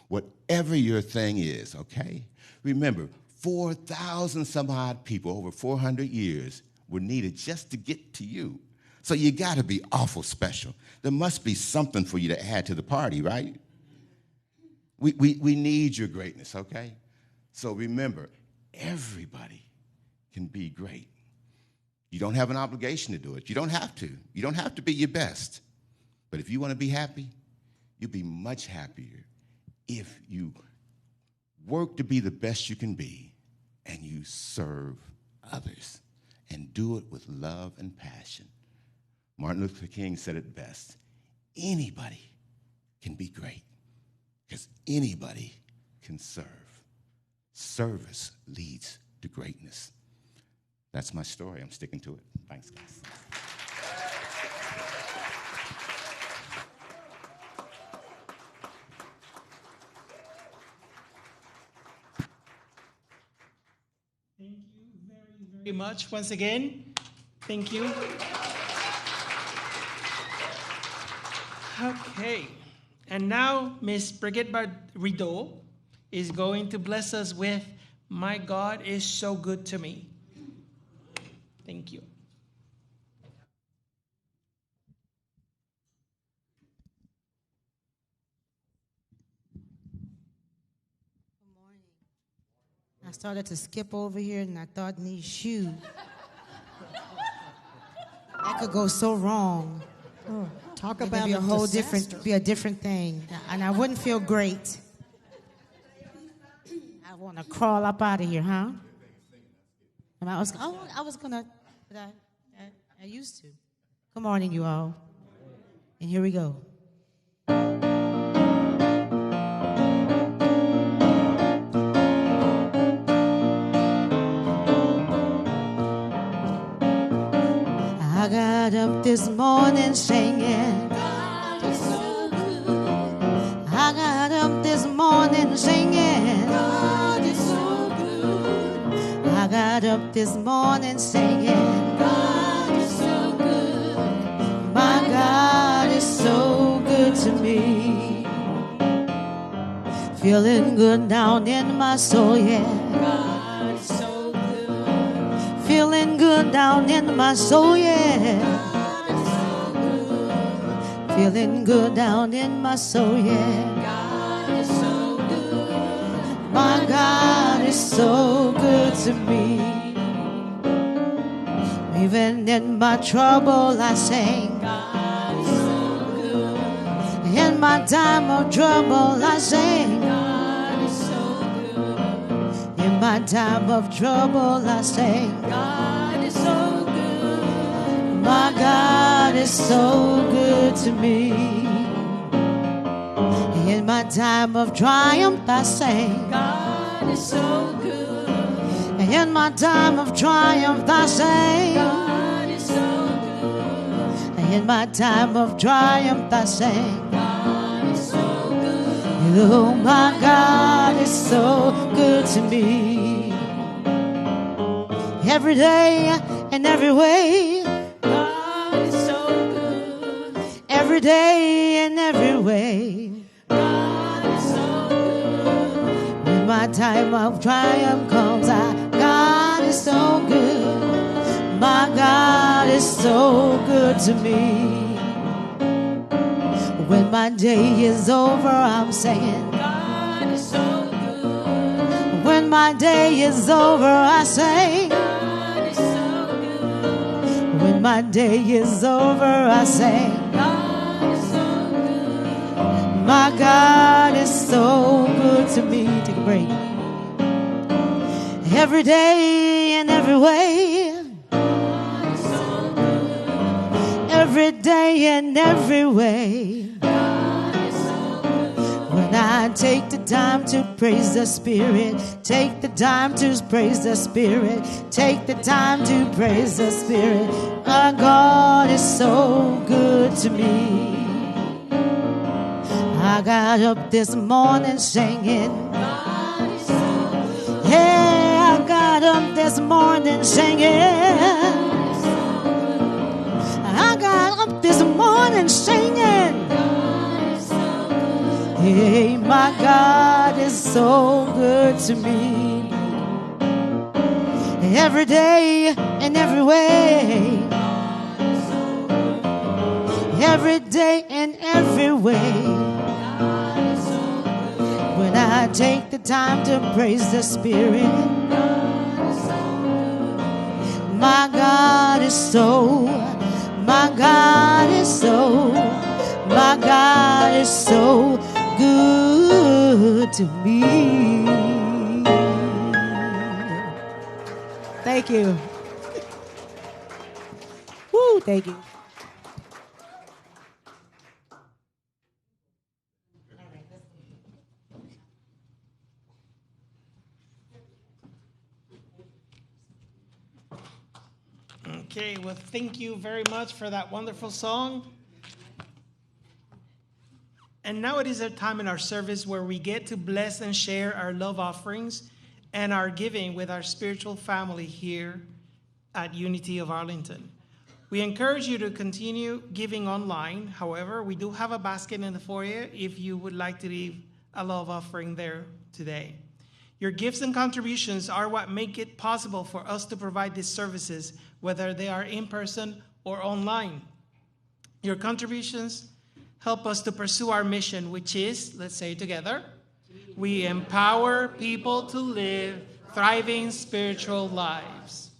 Whatever your thing is, okay? Remember, 4,000 some odd people over 400 years were needed just to get to you. So you got to be awful special. There must be something for you to add to the party, right? We need your greatness, okay? So remember, everybody can be great. You don't have an obligation to do it. You don't have to. You don't have to be your best. But if you want to be happy, you'll be much happier if you work to be the best you can be and you serve others and do it with love and passion. Martin Luther King said it best. Anybody can be great because anybody can serve. Service leads to greatness. That's my story. I'm sticking to it. Thanks, guys. Thank you very much once again. Thank you. Okay. And now Miss Brigitte Rideau is going to bless us with My God is So Good to Me. Thank you. Good morning. I started to skip over here and I thought these shoes. That could go so wrong. Oh, talk It about could be a whole disaster. be a different thing. And I wouldn't feel great. I want to crawl up out of here, huh? And I was gonna, but I used to. Good morning, you all. And here we go. I got up this morning singing. God is so good. I got up this morning singing. God is so good. I got up this morning singing. God is so good. My God is so good to me. Feeling good down in my soul, yeah. God is so good. Feeling good down in my soul, yeah. God is so good. Feeling good down in my soul, yeah. God is so good. My God is so good to me. Even in my trouble, I sing. God is so good. In my time of trouble, I sing. God is so good. In my time of trouble, I sing. God is so good. My God God is so good to me. In my time of triumph, I sing. God is so good. In my time of triumph, I sing. God is so good. In my time of triumph, I sing. God is so good. Oh, my God is so good to me. Every day and every way. God is so good. Every day and every way. God is so good. When my time of triumph comes, God is so good. My God is so good to me. When my day is over, I'm saying, God is so good. when my day is over, I say, God is so good. when my day is over, I say, God is so good. my God is so good to me. Take a break. Every day and every way. God is so good. Every day and every way. God is so good. When I take the time to praise the Spirit, take the time to praise the Spirit, take the time to praise the Spirit. My God is so good to me. I got up this morning singing. God is so good. Yeah, I got up this morning singing. I got up this morning singing. Hey, my God is so good to me. Every day and every way. Every day and every way. When I take the time to praise the Spirit, my God is so, my God is so, my God is so good to me. Thank you. Woo, thank you. Okay, well, thank you very much for that wonderful song. And now it is a time in our service where we get to bless and share our love offerings and our giving with our spiritual family here at Unity of Arlington. We encourage you to continue giving online. However, we do have a basket in the foyer if you would like to leave a love offering there today. Your gifts and contributions are what make it possible for us to provide these services, whether they are in person or online. Your contributions help us to pursue our mission, which is, let's say it together, we empower people to live thriving spiritual lives.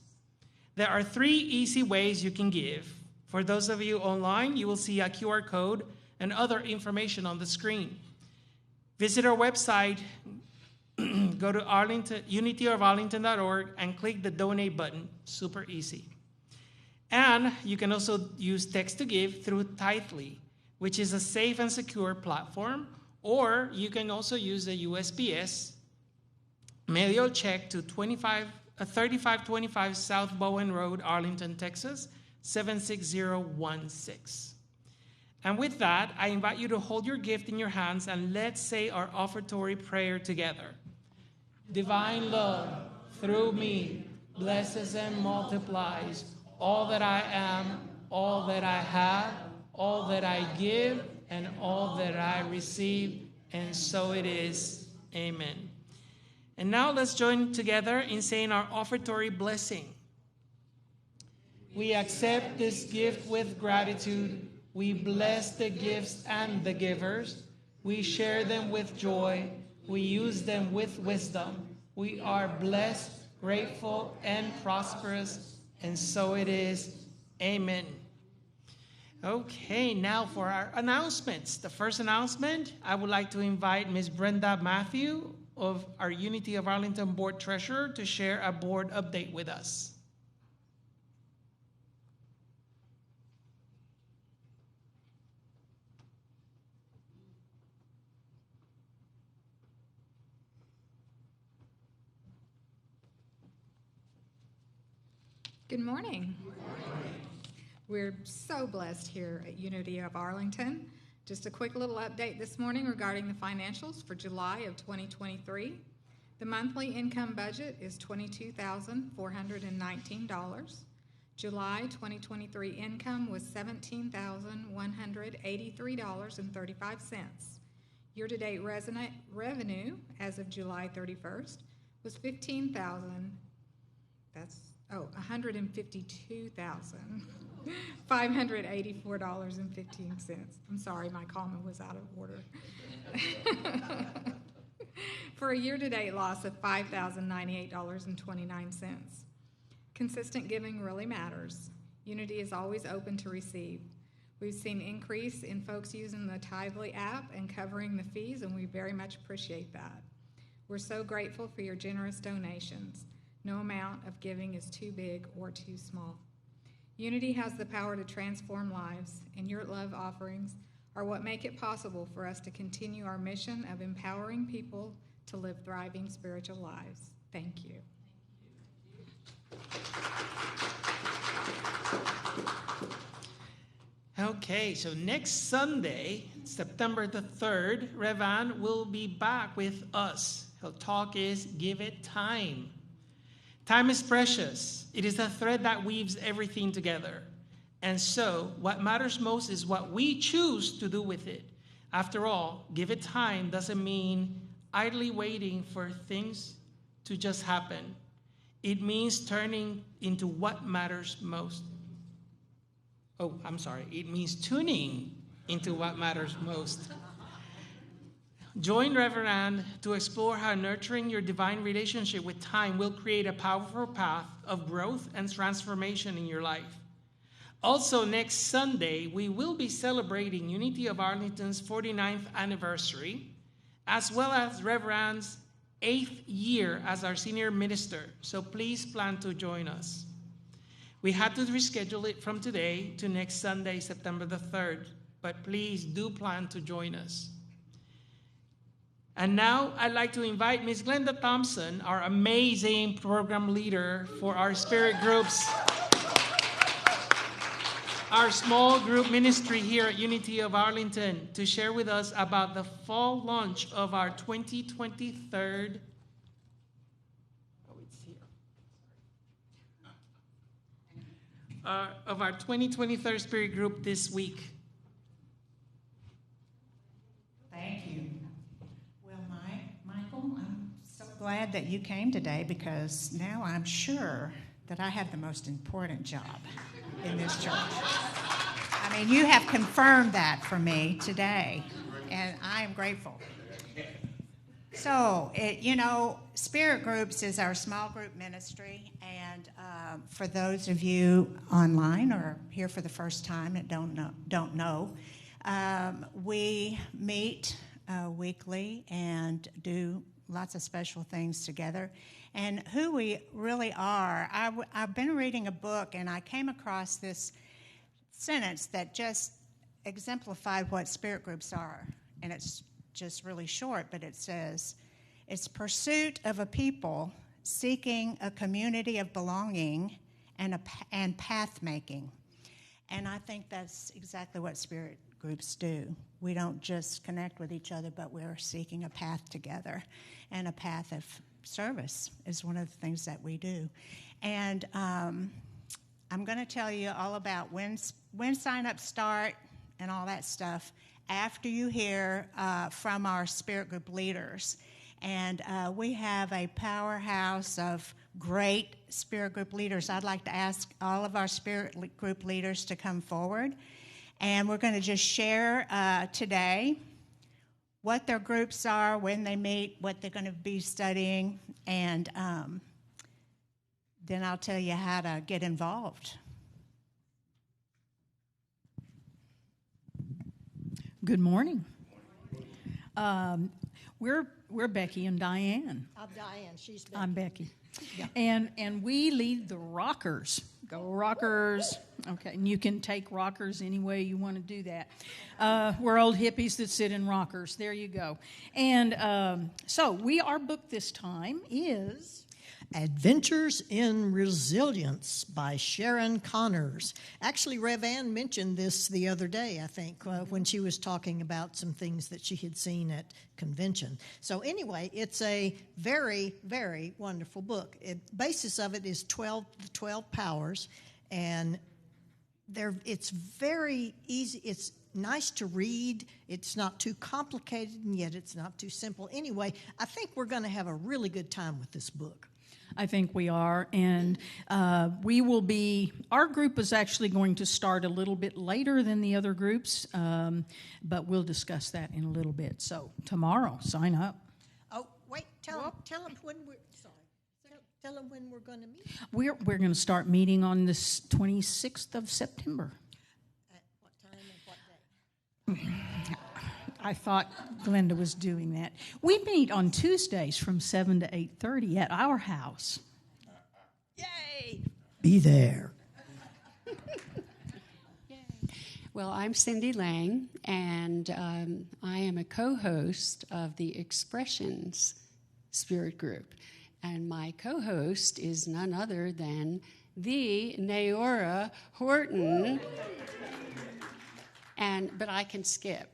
There are 3 easy ways you can give. For those of you online, you will see a QR code and other information on the screen. Visit our website, go to unityofarlington.org and click the donate button. Super easy. And you can also use text to give through Tithely, which is a safe and secure platform, or you can also use the USPS. Mail your check to 3525 South Bowen Road, Arlington, Texas, 76016. And with that, I invite you to hold your gift in your hands and let's say our offertory prayer together. Divine love, through me, blesses and multiplies all that I am, all that I have, all that I give, and all that I receive, and so it is. Amen. And now let's join together in saying our offertory blessing. We accept this gift with gratitude. We bless the gifts and the givers. We share them with joy. We use them with wisdom. We are blessed, grateful, and prosperous, and so it is. Amen. Okay, now for our announcements. The first announcement, I would like to invite Ms. Brenda Matthew of our Unity of Arlington Board Treasurer to share a board update with us. Good morning. We're so blessed here at Unity of Arlington. Just a quick little update this morning regarding the financials for July of 2023. The monthly income budget is $22,419. July 2023 income was $17,183.35. Year-to-date revenue as of July 31st was $152,584.15. I'm sorry, my comma was out of order. For a year-to-date loss of $5,098.29. Consistent giving really matters. Unity is always open to receive. We've seen increase in folks using the Tithely app and covering the fees, and we very much appreciate that. We're so grateful for your generous donations. No amount of giving is too big or too small. Unity has the power to transform lives, and your love offerings are what make it possible for us to continue our mission of empowering people to live thriving spiritual lives. Thank you. Okay, so next Sunday, September the 3rd, Revan will be back with us. Her talk is Give It Time. Time is precious. It is a thread that weaves everything together. And so, what matters most is what we choose to do with it. After all, give it time doesn't mean idly waiting for things to just happen. It means turning into what matters most. It means tuning into what matters most. Join Reverend to explore how nurturing your divine relationship with time will create a powerful path of growth and transformation in your life. Also, next Sunday, we will be celebrating Unity of Arlington's 49th anniversary, as well as Reverend's 8th year as our senior minister. So please plan to join us. We had to reschedule it from today to next Sunday, September the 3rd, but please do plan to join us. And now I'd like to invite Ms. Glenda Thompson, our amazing program leader for our spirit groups, our small group ministry here at Unity of Arlington, to share with us about the fall launch of our 2023 spirit group this week. Thank you. Well, Michael, I'm so glad that you came today, because now I'm sure that I have the most important job in this church. I mean, you have confirmed that for me today, and I am grateful. So, Spirit Groups is our small group ministry, and for those of you online or here for the first time that don't know, we meet weekly and do lots of special things together. And who we really are, I've been reading a book, and I came across this sentence that just exemplified what spirit groups are. And it's just really short, but it says, it's pursuit of a people seeking a community of belonging and path making. And I think that's exactly what spirit groups do. We don't just connect with each other, but we're seeking a path together, and a path of service is one of the things that we do. And I'm going to tell you all about when sign-ups start and all that stuff after you hear from our spirit group leaders. And we have a powerhouse of great spirit group leaders. I'd like to ask all of our spirit group leaders to come forward. And we're going to just share today what their groups are, when they meet, what they're going to be studying, and then I'll tell you how to get involved. Good morning. We're Becky and Diane. I'm Diane. She's Becky. I'm Becky. Yeah. And we lead the Rockers. Go Rockers. Okay, and you can take Rockers any way you want to do that. We're old hippies that sit in rockers. There you go. And so our book this time is Adventures in Resilience by Sharon Connors. Actually, Rev Ann mentioned this the other day, I think, when she was talking about some things that she had seen at convention. So anyway, it's a very, very wonderful book. The basis of it is 12 powers, and it's very easy. It's nice to read. It's not too complicated, and yet it's not too simple. Anyway, I think we're going to have a really good time with this book. I think we are, and we will be, our group is actually going to start a little bit later than the other groups, but we'll discuss that in a little bit. So tomorrow, sign up. Oh, wait, tell them when we're, tell them when we're going to meet. We're going to start meeting on this 26th of September. At what time and what day? I thought Glenda was doing that. We meet on Tuesdays from 7 to 8:30 at our house. Yay! Be there. Well, I'm Cindy Lang, and I am a co-host of the Expressions Spirit Group. And my co-host is none other than the Naora Horton. But I can skip.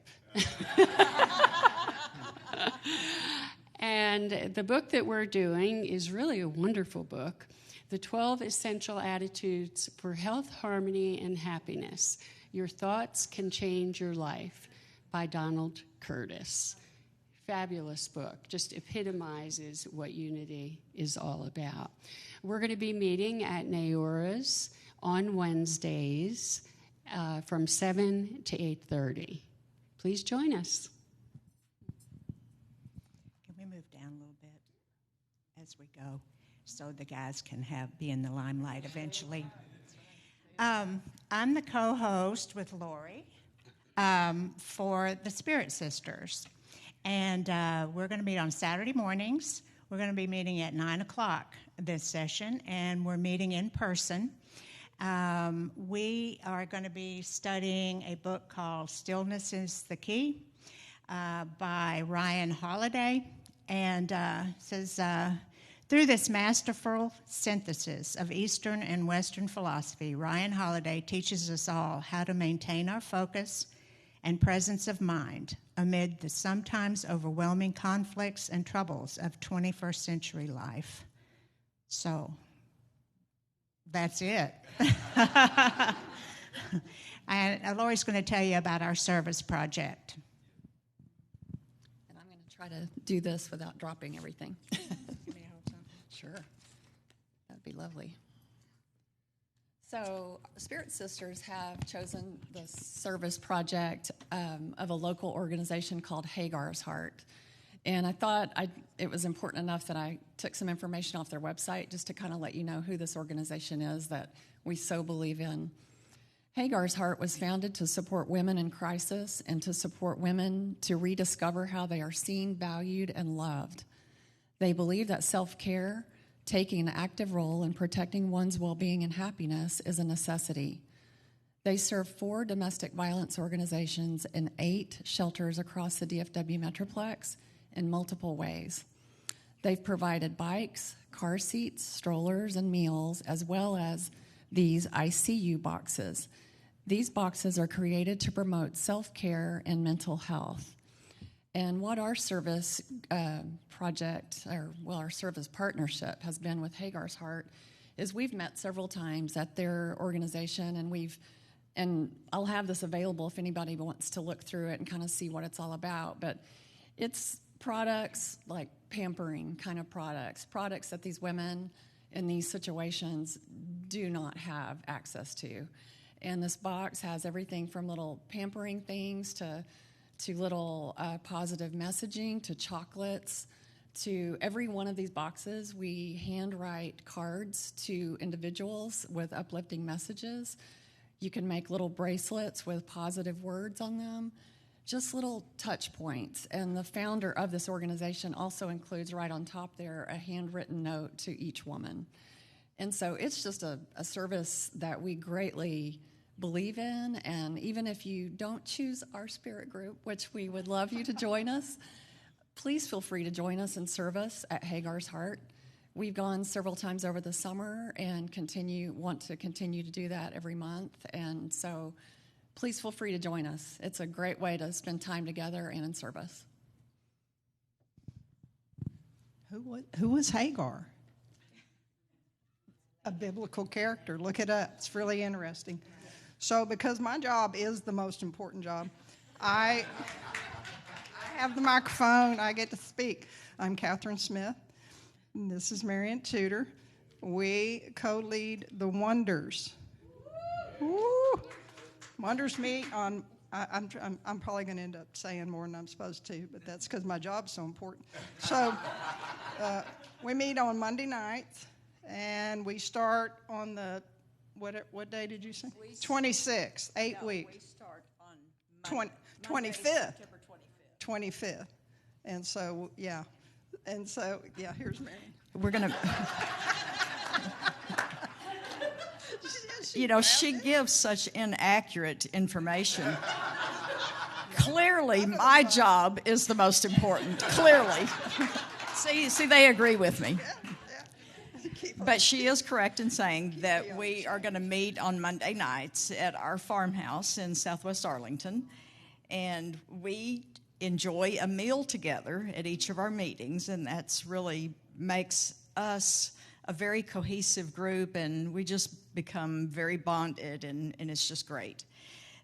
And the book that we're doing is really a wonderful book, The 12 Essential Attitudes for Health, Harmony, and Happiness. Your Thoughts Can Change Your Life by Donald Curtis. Fabulous book, just epitomizes what unity is all about. We're going to be meeting at Naora's on Wednesdays from 7 to 8:30. Please join us. Can we move down a little bit as we go so the guys can be in the limelight eventually? I'm the co-host with Lori for the Spirit Sisters. And we're going to meet on Saturday mornings. We're going to be meeting at 9 o'clock this session, and we're meeting in person. We are going to be studying a book called Stillness is the Key by Ryan Holiday. And it says, through this masterful synthesis of Eastern and Western philosophy, Ryan Holiday teaches us all how to maintain our focus and presence of mind amid the sometimes overwhelming conflicts and troubles of 21st century life. So that's it. And Lori's going to tell you about our service project. And I'm going to try to do this without dropping everything. Sure. That'd be lovely. So, Spirit Sisters have chosen the service project of a local organization called Hagar's Heart. And I thought it was important enough that I took some information off their website just to kind of let you know who this organization is that we so believe in. Hagar's Heart was founded to support women in crisis and to support women to rediscover how they are seen, valued, and loved. They believe that self-care, taking an active role in protecting one's well-being and happiness, is a necessity. They serve 4 domestic violence organizations and 8 shelters across the DFW Metroplex in multiple ways. They've provided bikes, car seats, strollers, and meals, as well as these ICU boxes. These boxes are created to promote self-care and mental health. And what our service our service partnership has been with Hagar's Heart is we've met several times at their organization, and I'll have this available if anybody wants to look through it and kind of see what it's all about. But it's products like pampering kind of products that these women in these situations do not have access to. And this box has everything from little pampering things to little positive messaging, to chocolates, to every one of these boxes. We handwrite cards to individuals with uplifting messages. You can make little bracelets with positive words on them, just little touch points. And the founder of this organization also includes right on top there a handwritten note to each woman. And so it's just a service that we greatly believe in, and even if you don't choose our spirit group, which we would love you to join us, please feel free to join us and serve us at Hagar's Heart. We've gone several times over the summer and want to continue to do that every month. And so please feel free to join us. It's a great way to spend time together and in service. Who was Hagar? A biblical character. Look it up. It's really interesting. So because my job is the most important job, I have the microphone. I get to speak. I'm Catherine Smith. And this is Marion Tudor. We co-lead the Wonders. Woo! Wonders meet on. I'm probably going to end up saying more than I'm supposed to, but that's because my job's so important. So we meet on Monday nights, and we start on the what day did you say? 26th. 8 weeks. We start on Monday, 25th. September 25th. 25th. And so here's Mary. We're going to, you know, she gives such inaccurate information. Clearly, my job is the most important. Clearly. See, they agree with me. But she is correct in saying that we are going to meet on Monday nights at our farmhouse in Southwest Arlington, and we enjoy a meal together at each of our meetings, and that's really makes us a very cohesive group, and we just become very bonded, and it's just great.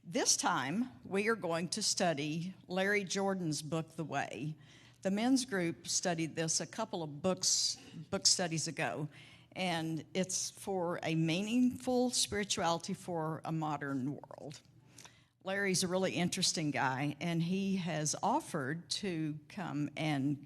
This time, we are going to study Larry Jordan's book, The Way. The men's group studied this a couple of book studies ago, and it's for a meaningful spirituality for a modern world. Larry's a really interesting guy, and he has offered to come and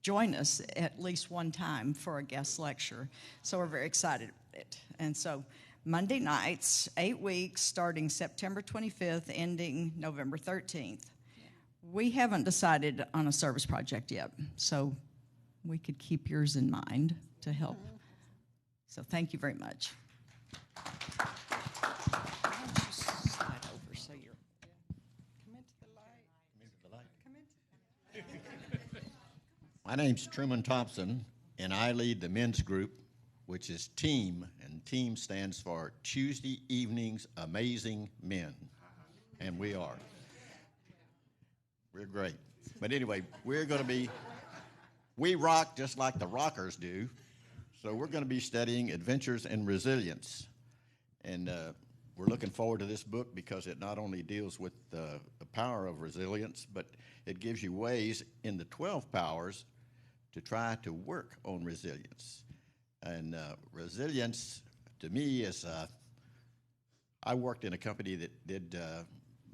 join us at least one time for a guest lecture. So we're very excited about it. And so Monday nights, 8 weeks, starting September 25th, ending November 13th. We haven't decided on a service project yet, so we could keep yours in mind to help. So thank you very much. My name's Truman Thompson, and I lead the men's group, which is TEAM, and TEAM stands for Tuesday Evenings Amazing Men, and we are. We're great. But anyway, we rock just like the rockers do, so we're going to be studying adventures and resilience. And we're looking forward to this book because it not only deals with the power of resilience, but it gives you ways in the 12 powers to try to work on resilience. And resilience, to me, is I worked in a company that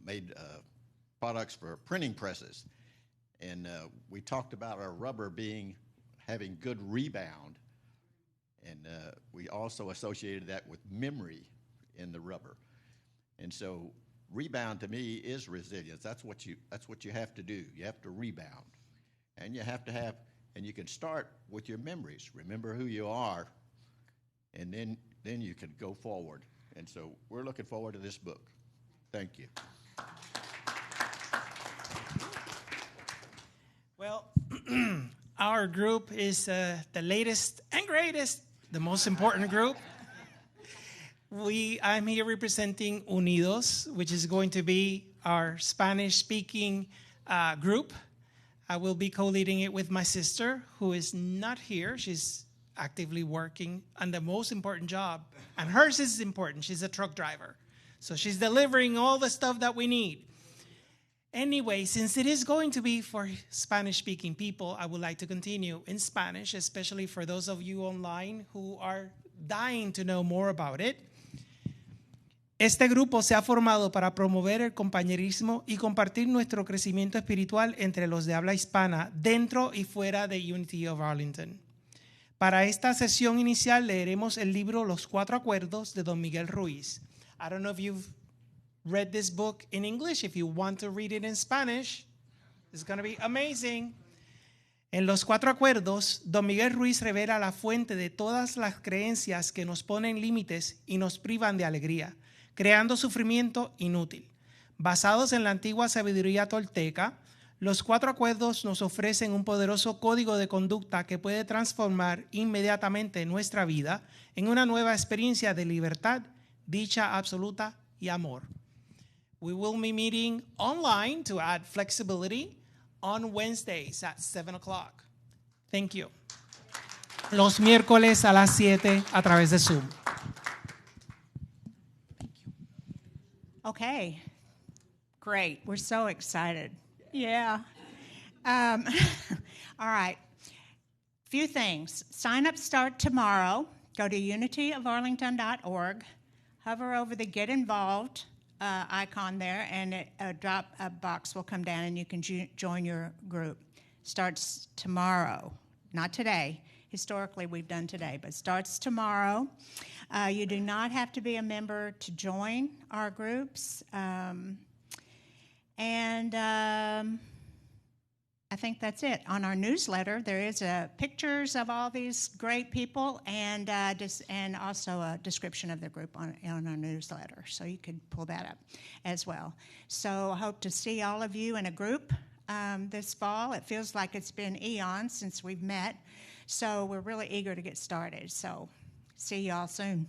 made products for printing presses. And we talked about our rubber having good rebound. And we also associated that with memory in the rubber. And so rebound to me is resilience. That's what you have to do. You have to rebound. And you have to have, and you can start with your memories. Remember who you are, and then you can go forward. And so we're looking forward to this book. Thank you. Well, our group is the latest and greatest, the most important group. I'm here representing Unidos, which is going to be our Spanish-speaking group. I will be co-leading it with my sister, who is not here. She's actively working on the most important job, and hers is important. She's a truck driver, so she's delivering all the stuff that we need. Anyway, since it is going to be for Spanish-speaking people, I would like to continue in Spanish, especially for those of you online who are dying to know more about it. Este grupo se ha formado para promover el compañerismo y compartir nuestro crecimiento espiritual entre los de habla hispana dentro y fuera de Unity of Arlington. Para esta sesión inicial leeremos el libro Los Cuatro Acuerdos de Don Miguel Ruiz. I don't know if you've read this book in English. If you want to read it in Spanish, it's going to be amazing. En Los Cuatro Acuerdos, Don Miguel Ruiz revela la fuente de todas las creencias que nos ponen límites y nos privan de alegría, creando sufrimiento inútil. Basados en la antigua sabiduría tolteca, Los 4 acuerdos nos ofrecen un poderoso código de conducta que puede transformar inmediatamente nuestra vida en una nueva experiencia de libertad, dicha absoluta y amor. We will be meeting online to add flexibility on Wednesdays at 7 o'clock. Thank you. Los miércoles a las 7 a través de Zoom. Okay, great. We're so excited. Yeah. All right. Few things. Sign-ups start tomorrow. Go to unityofarlington.org. Hover over the Get Involved icon there, and a box will come down, and you can join your group. Starts tomorrow, not today. Historically, we've done today, but starts tomorrow. You do not have to be a member to join our groups. I think that's it. On our newsletter, there is pictures of all these great people and also a description of the group on our newsletter. So you could pull that up as well. So I hope to see all of you in a group this fall. It feels like it's been eons since we've met. So we're really eager to get started. So see y'all soon.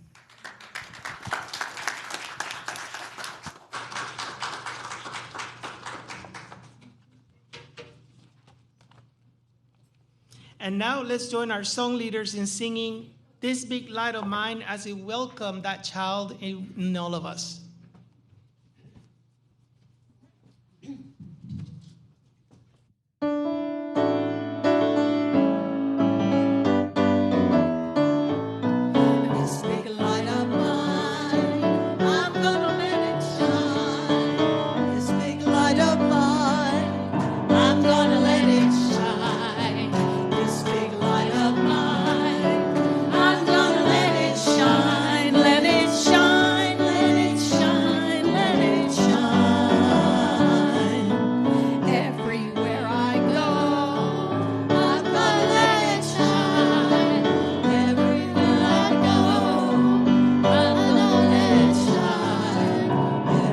And now let's join our song leaders in singing This Big Light of Mine as we welcome that child in all of us. This big light of mine, I'm gonna let it shine. This big light of mine, I'm gonna let it shine. This big light of mine, I'm gonna let it shine. Let it shine, let it shine, let it shine. Everywhere I go, I'm gonna let it shine. Everywhere I go, I'm gonna let it shine.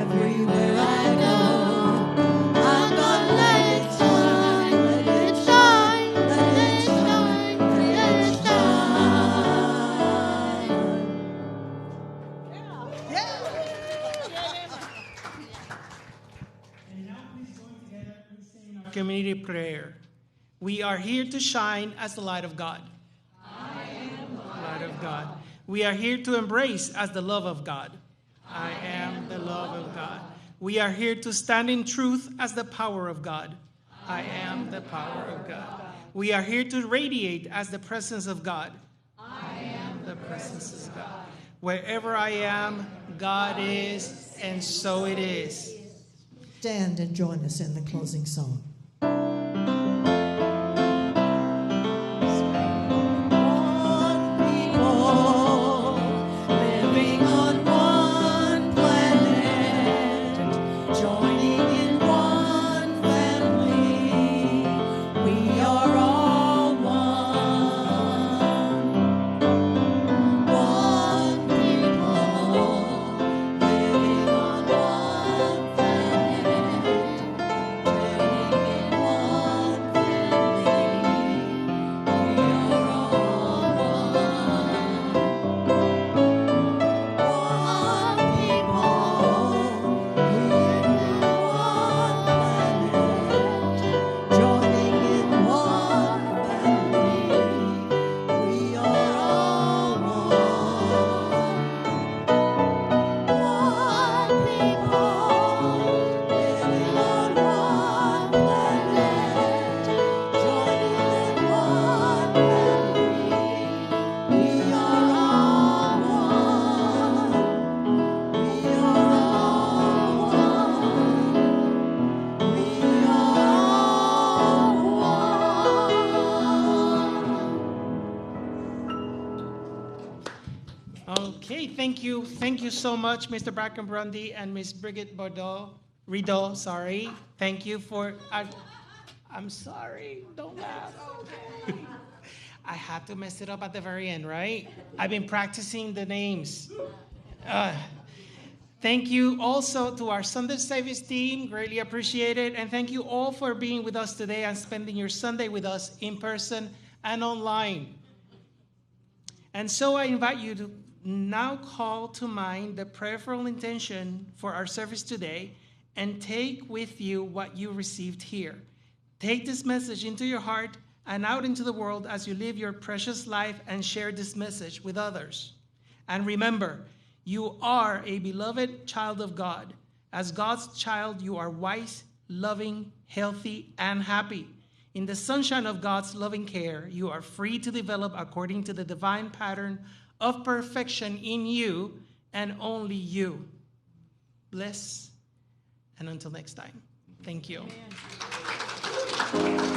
Everywhere I go, I'm gonna let it shine. Let it shine, let it shine, let it And now please join together and sing our community prayer. We are here to shine as the light of God. I am the light of God. We are here to embrace as the love of God. I am the love of God. We are here to stand in truth as the power of God. I am the power of God. We are here to radiate as the presence of God. I am the presence of God. Wherever I am, God is, and so it is. Stand and join us in the closing song. living on one planet, joining in one family. We are all one. One people, living on one planet, joining in one family. We are all one. One people, living on one planet, joining in one family. We are all one. One people, living on one planet, joining in one family. We are all one. We are all one. We are all one. Okay, thank you. Thank you so much, Mr. Bracken Brundy and Miss Brigitte Rideau, sorry. Thank you for, I'm sorry, don't laugh. I had to mess it up at the very end, right? I've been practicing the names. Thank you also to our Sunday service team. Greatly appreciate it. And thank you all for being with us today and spending your Sunday with us in person and online. And so I invite you to now call to mind the prayerful intention for our service today and take with you what you received here. Take this message into your heart and out into the world as you live your precious life and share this message with others. And remember, you are a beloved child of God. As God's child, you are wise, loving, healthy, and happy. In the sunshine of God's loving care, you are free to develop according to the divine pattern of perfection in you and only you. Bless, and until next time, thank you. Amen.